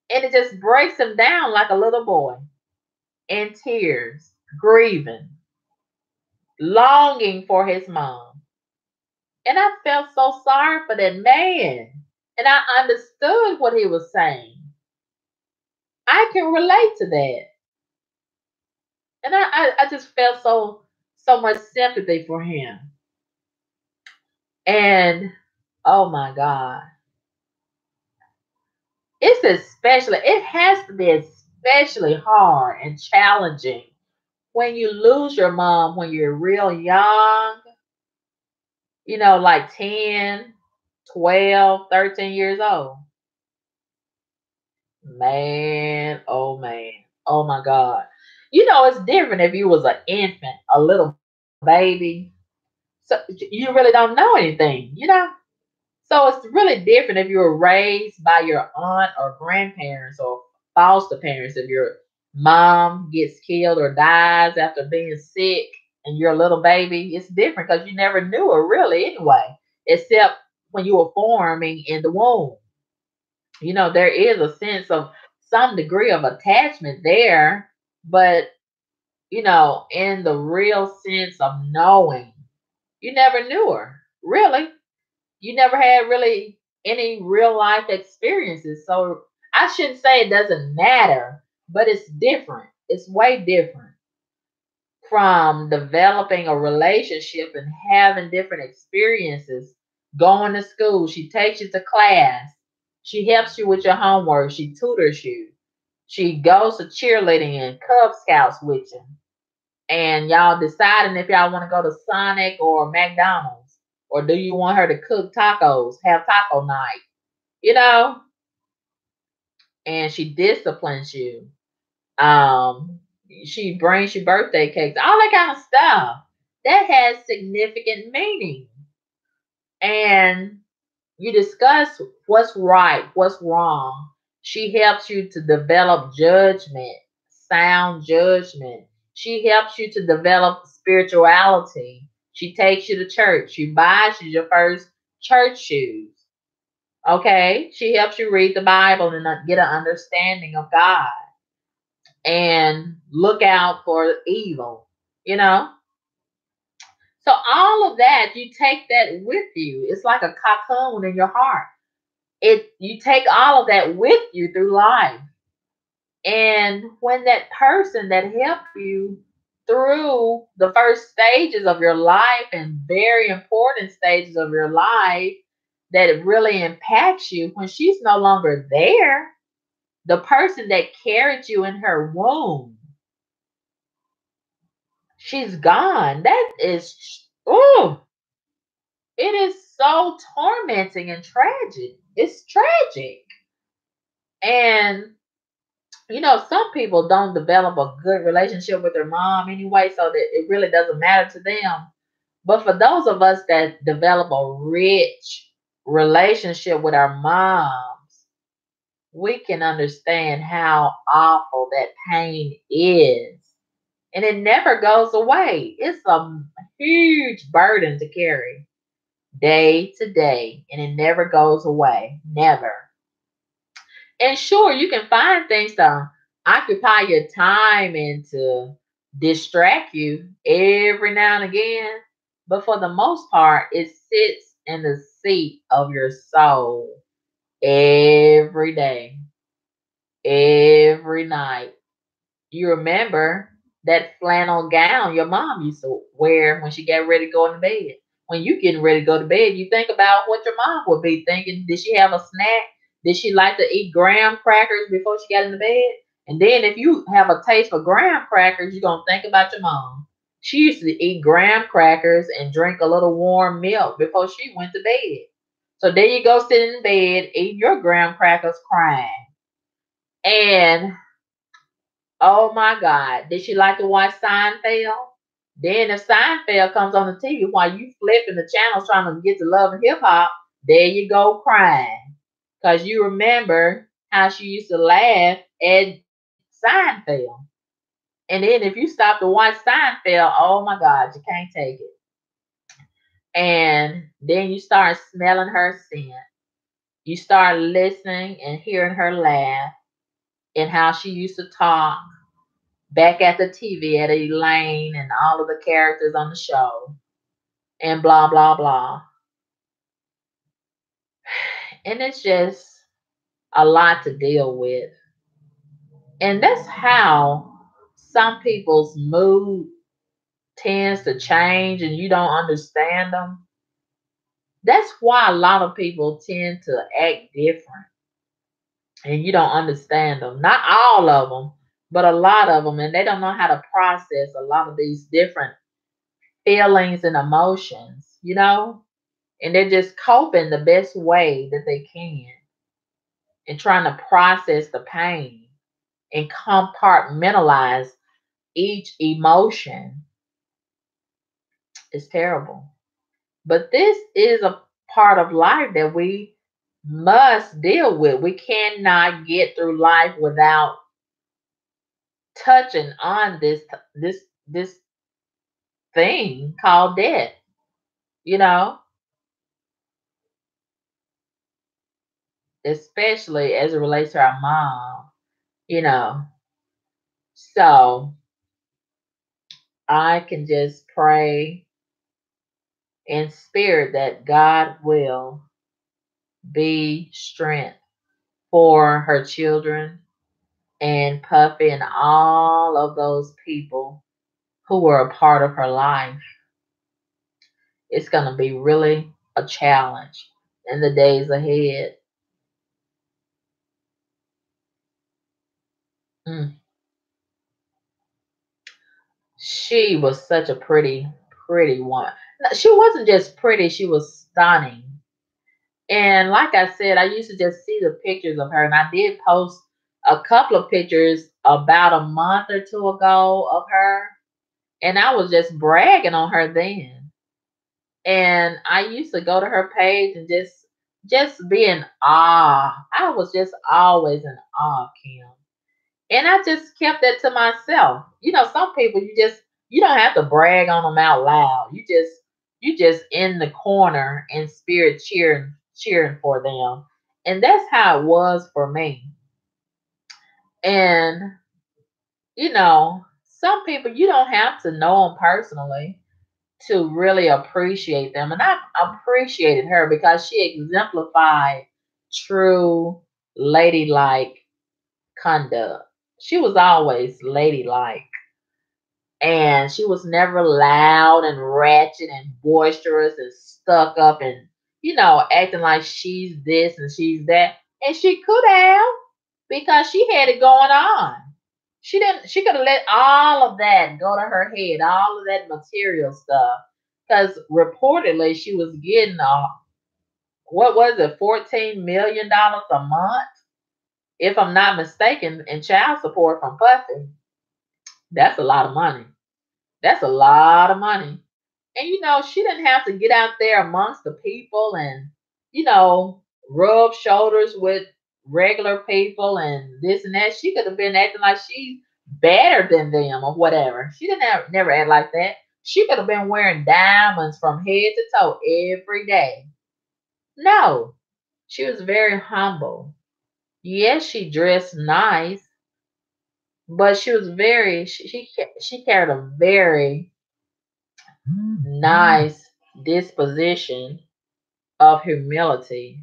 and it just breaks him down like a little boy in tears, grieving, longing for his mom. And I felt so sorry for that man, and I understood what he was saying. I can relate to that, and I just felt so much sympathy for him. And oh my God, it has to be especially hard and challenging when you lose your mom when you're real young, like 10, 12, 13 years old. Man, oh man, oh my God. It's different if you was an infant, a little baby. So you really don't know anything. So it's really different if you were raised by your aunt or grandparents or foster parents. If your mom gets killed or dies after being sick and you're a little baby, it's different because you never knew her really anyway, except when you were forming in the womb. There is a sense of some degree of attachment there, but in the real sense of knowing, you never knew her. Really. You never had really any real life experiences. So I shouldn't say it doesn't matter, but it's different. It's way different from developing a relationship and having different experiences. Going to school, she takes you to class, she helps you with your homework, she tutors you, she goes to cheerleading and Cub Scouts with you, and y'all deciding if y'all want to go to Sonic or McDonald's, or do you want her to cook tacos, have taco night, you know, and she disciplines you. Um, she brings you birthday cakes, all that kind of stuff. That has significant meaning. And you discuss what's right, what's wrong. She helps you to develop judgment, sound judgment. She helps you to develop spirituality. She takes you to church. She buys you your first church shoes. Okay? She helps you read the Bible and get an understanding of God and look out for evil, you know? So all of that, you take that with you. It's like a cocoon in your heart. You take all of that with you through life. And when that person that helped you through the first stages of your life and very important stages of your life that it really impacts you, when she's no longer there, the person that carried you in her womb, she's gone. That is, oh, it is so tormenting and tragic. It's tragic. And some people don't develop a good relationship with their mom anyway, so that it really doesn't matter to them. But for those of us that develop a rich relationship with our moms, we can understand how awful that pain is. And it never goes away. It's a huge burden to carry day to day, and it never goes away. Never. And sure, you can find things to occupy your time and to distract you every now and again. But for the most part, it sits in the seat of your soul every day, every night. You remember that flannel gown your mom used to wear when she got ready to go into bed. When you getting ready to go to bed, you think about what your mom would be thinking. Did she have a snack? Did she like to eat graham crackers before she got into bed? And then if you have a taste for graham crackers, you're gonna think about your mom. She used to eat graham crackers and drink a little warm milk before she went to bed. So there you go, sitting in bed, eating your graham crackers, crying. And oh my God. Did she like to watch Seinfeld? Then if Seinfeld comes on the TV while you flipping the channels trying to get to love and hip hop, there you go crying. Because you remember how she used to laugh at Seinfeld. And then if you stop to watch Seinfeld, oh my God, you can't take it. And then you start smelling her scent. You start listening and hearing her laugh and how she used to talk back at the TV at Elaine and all of the characters on the show and blah, blah, blah. And it's just a lot to deal with. And that's how some people's mood tends to change and you don't understand them. That's why a lot of people tend to act different. and you don't understand them. Not all of them, but a lot of them, and they don't know how to process a lot of these different feelings and emotions, and they're just coping the best way that they can and trying to process the pain and compartmentalize each emotion is terrible. But this is a part of life that we must deal with. We cannot get through life without touching on this thing called death, you know, especially as it relates to our mom, you know. So I can just pray in spirit that God will be strength for her children and Puffy and all of those people who were a part of her life. It's going to be really a challenge in the days ahead. Mm. She was such a pretty woman. No, she wasn't just pretty, she was stunning. And like I said, I used to just see the pictures of her, and I did post a couple of pictures about a month or two ago of her, and I was just bragging on her then. And I used to go to her page and just be in awe. I was just always in awe of Kim. And I just kept that to myself. Some people you don't have to brag on them out loud. You just in the corner in spirit cheering for them. And that's how it was for me. And some people you don't have to know them personally to really appreciate them. And I appreciated her because she exemplified true ladylike conduct. She was always ladylike. And she was never loud and ratchet and boisterous and stuck up and, acting like she's this and she's that. And she could have because she had it going on. She could have let all of that go to her head, all of that material stuff. Because reportedly she was getting what was it, $14 million a month, if I'm not mistaken, in child support from Puffy. That's a lot of money. That's a lot of money. And she didn't have to get out there amongst the people and, rub shoulders with regular people and this and that. She could have been acting like she's better than them or whatever. She didn't never act like that. She could have been wearing diamonds from head to toe every day. No, she was very humble. Yes, she dressed nice, but she was very she carried a very nice disposition of humility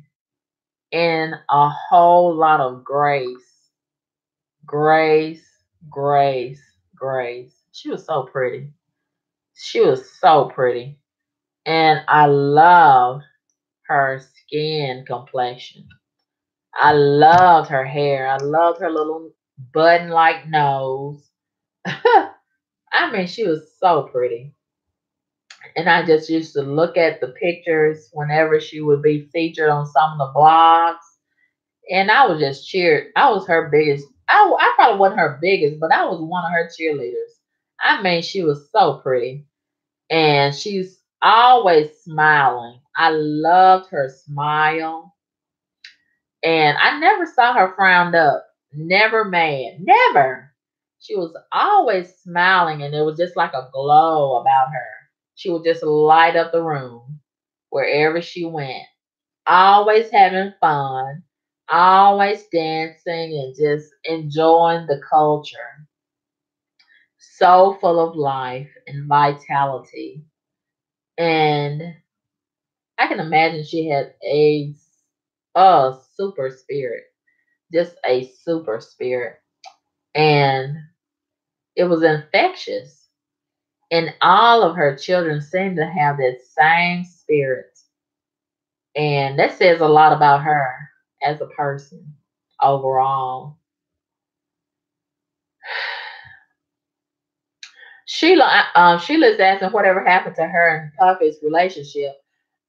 and a whole lot of grace. Grace, grace, grace. She was so pretty. She was so pretty. And I loved her skin complexion. I loved her hair. I loved her little button like nose. I mean, she was so pretty. And I just used to look at the pictures whenever she would be featured on some of the blogs. And I was just cheered. I was her biggest. I probably wasn't her biggest, but I was one of her cheerleaders. I mean, she was so pretty. And she's always smiling. I loved her smile. And I never saw her frowned up. Never mad. Never. She was always smiling, and there was just like a glow about her. She would just light up the room wherever she went. Always having fun, always dancing, and just enjoying the culture. So full of life and vitality. And I can imagine she had a super spirit, just a super spirit. And it was infectious. And all of her children seemed to have that same spirit. And that says a lot about her as a person. overall. Sheila's asking whatever happened to her and Puffy's relationship.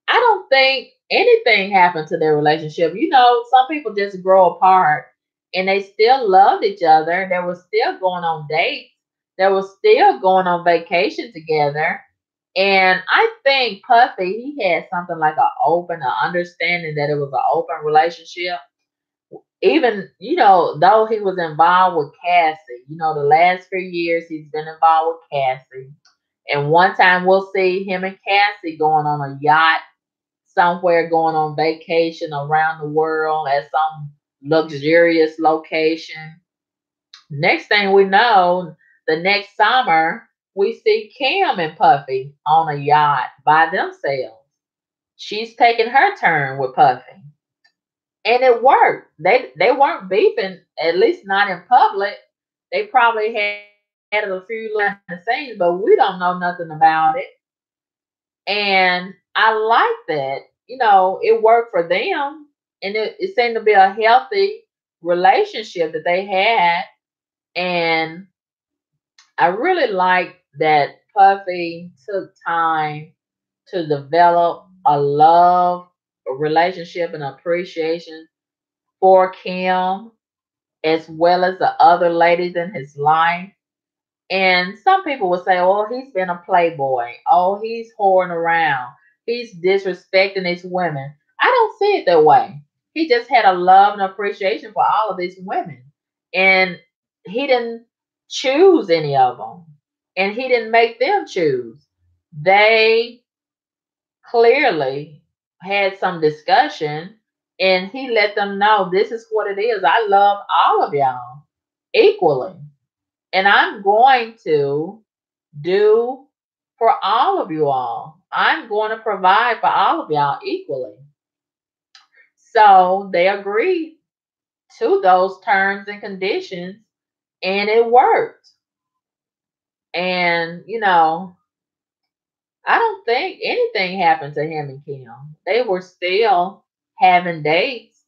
I don't think anything happened to their relationship. You know, some people just grow apart and they still loved each other. They were still going on dates. They were still going on vacation together. And I think Puffy, he had something like an understanding that it was an open relationship. Even, though he was involved with Cassie, the last few years he's been involved with Cassie. And one time we'll see him and Cassie going on a yacht somewhere, going on vacation around the world at some luxurious location. Next thing we know, the next summer, we see Kim and Puffy on a yacht by themselves. She's taking her turn with Puffy. And it worked. They weren't beefing, at least not in public. They probably had a few little behind the scenes, but we don't know nothing about it. And I like that. It worked for them. And it seemed to be a healthy relationship that they had. And I really like that Puffy took time to develop a love, a relationship, and appreciation for Kim, as well as the other ladies in his life. And some people would say, oh, he's been a playboy. Oh, he's whoring around. He's disrespecting his women. I don't see it that way. He just had a love and appreciation for all of these women. And he didn't choose any of them. And he didn't make them choose. They clearly had some discussion and he let them know this is what it is. I love all of y'all equally. And I'm going to do for all of you all. I'm going to provide for all of y'all equally. So they agreed to those terms and conditions and it worked. And, I don't think anything happened to him and Kim. They were still having dates.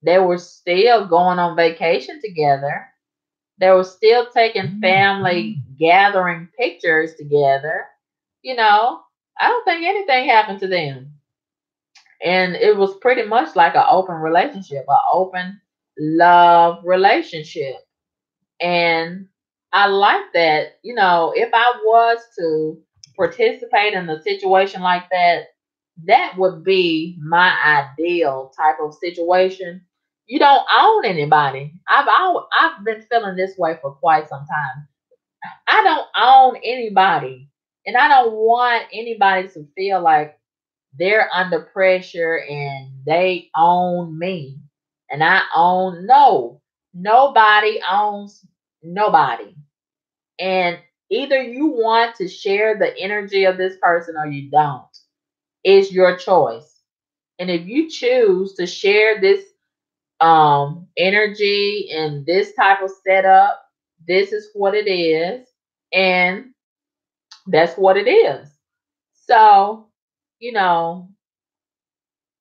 They were still going on vacation together. They were still taking family gathering pictures together. I don't think anything happened to them. And it was pretty much like an open relationship, an open love relationship. And I like that, if I was to participate in a situation like that, that would be my ideal type of situation. You don't own anybody. I've been feeling this way for quite some time. I don't own anybody. And I don't want anybody to feel like they're under pressure and they own me. And I own no. Nobody owns nobody. And either you want to share the energy of this person or you don't. It's your choice. And if you choose to share this energy and this type of setup, this is what it is. And that's what it is. So, you know,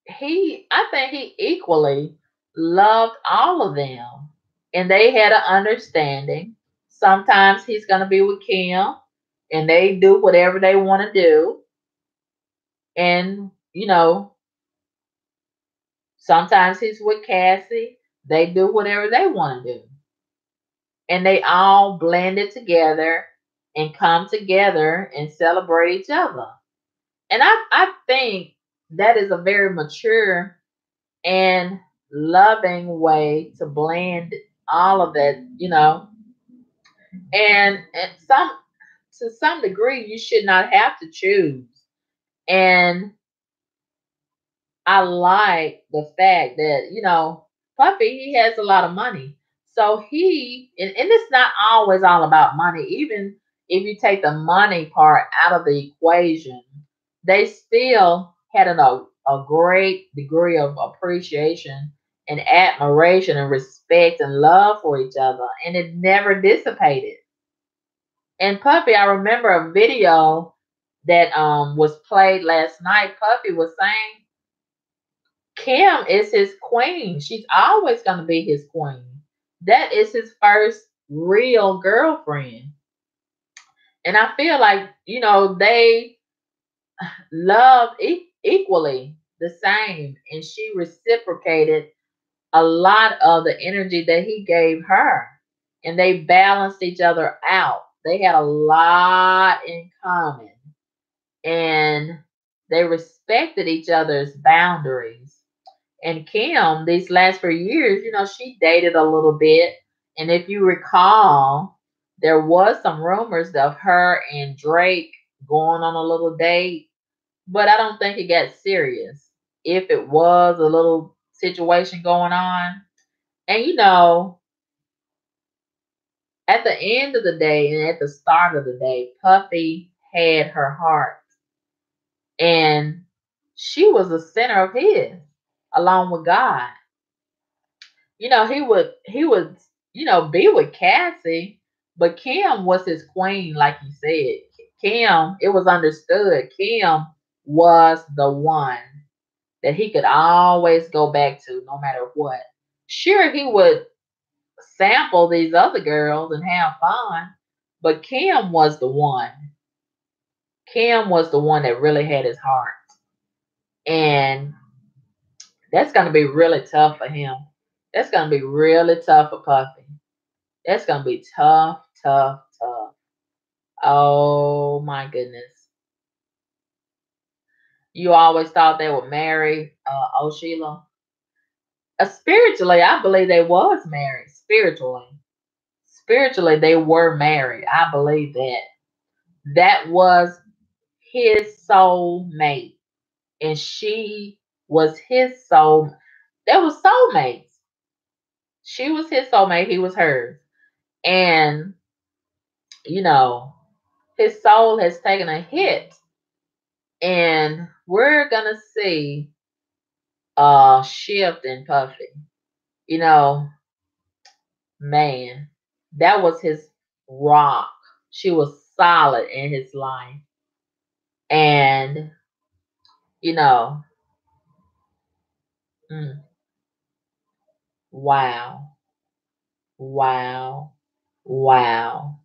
I think he equally loved all of them. And they had an understanding. Sometimes he's going to be with Kim and they do whatever they want to do. And, sometimes he's with Cassie. They do whatever they want to do. And they all blended together and come together and celebrate each other. And I think that is a very mature and loving way to blend all of that, and some to some degree you should not have to choose. And I like the fact that, Puffy, he has a lot of money. So and it's not always all about money. Even if you take the money part out of the equation, they still had a great degree of appreciation and admiration and respect and love for each other. And it never dissipated. And Puffy, I remember a video that was played last night. Puffy was saying Kim is his queen. She's always going to be his queen. That is his first real girlfriend. And I feel like, they love equally the same. And she reciprocated a lot of the energy that he gave her. And they balanced each other out. They had a lot in common. And they respected each other's boundaries. And Kim, these last few years, she dated a little bit. And if you recall, there was some rumors of her and Drake going on a little date, but I don't think it got serious. If it was a little situation going on, and at the end of the day and at the start of the day, Puffy had her heart, and she was the center of his, along with God. He would be with Cassie, but Kim was his queen, like you said. Kim, it was understood. Kim was the one that he could always go back to no matter what. Sure, he would sample these other girls and have fun, but Kim was the one. Kim was the one that really had his heart. And that's going to be really tough for him. That's going to be really tough for Puffy. That's going to be tough, tough, tough. Oh my goodness. You always thought they would marry Sheila. Spiritually, I believe they was married. Spiritually, they were married. I believe that. That was his soul mate. And she was his soul. They were soulmates. She was his soulmate. He was hers. And, you know, his soul has taken a hit. And we're going to see a shift in Puffy. Man, that was his rock. She was solid in his life. And, you know, mm, wow, wow, wow.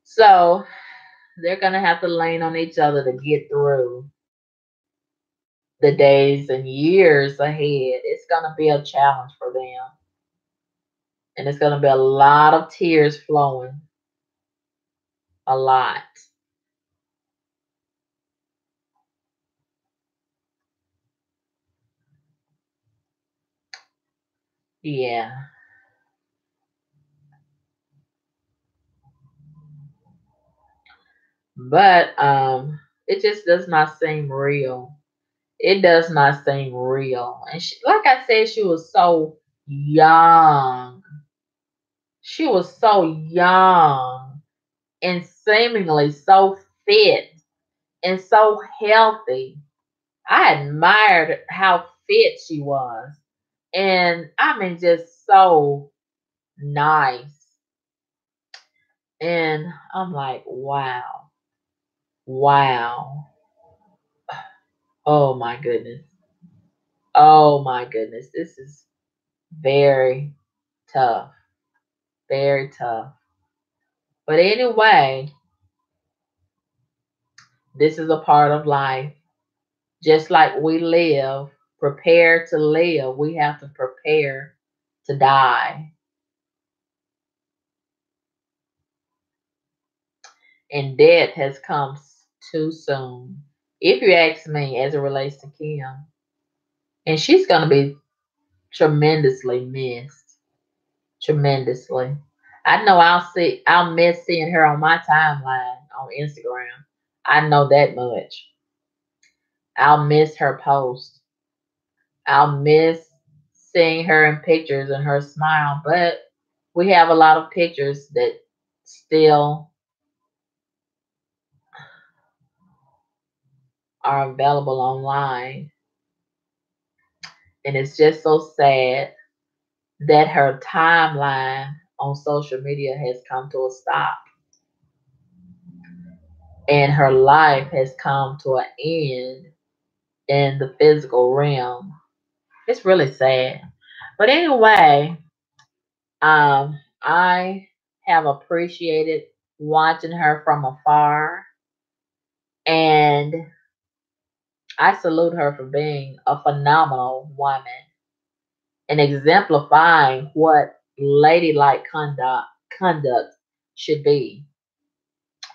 So they're going to have to lean on each other to get through the days and years ahead. It's going to be a challenge for them. And it's going to be a lot of tears flowing. A lot. Yeah. But it just does not seem real. It does not seem real. And like I said, she was so young. She was so young and seemingly so fit and so healthy. I admired how fit she was. And I mean, just so nice. And I'm like, wow, wow. Oh my goodness. Oh my goodness. This is very tough. Very tough. But anyway, this is a part of life. Just like we live, prepare to live, we have to prepare to die. And death has come too soon. If you ask me, as it relates to Kim, and she's going to be tremendously missed. Tremendously. I know I'll miss seeing her on my timeline on Instagram. I know that much. I'll miss her post. I'll miss seeing her in pictures and her smile, but we have a lot of pictures that still are available online. And it's just so sad that her timeline on social media has come to a stop and her life has come to an end in the physical realm. It's really sad. But anyway, I have appreciated watching her from afar, and I salute her for being a phenomenal woman and exemplifying what ladylike conduct should be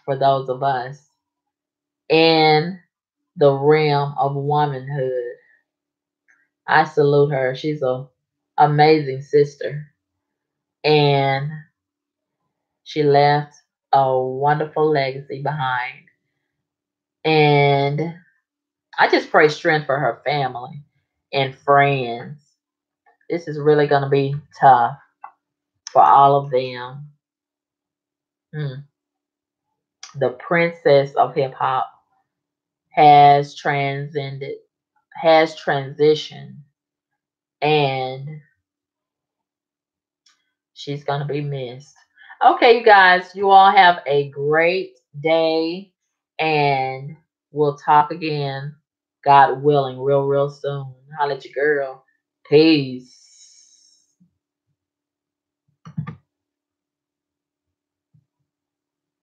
for those of us in the realm of womanhood. I salute her. She's a amazing sister, and she left a wonderful legacy behind. And I just pray strength for her family and friends. This is really going to be tough for all of them. Hmm. The princess of hip hop has transcended, has transitioned, and she's going to be missed. Okay, you guys, you all have a great day, and we'll talk again, God willing, real soon. Holla at your girl. Peace.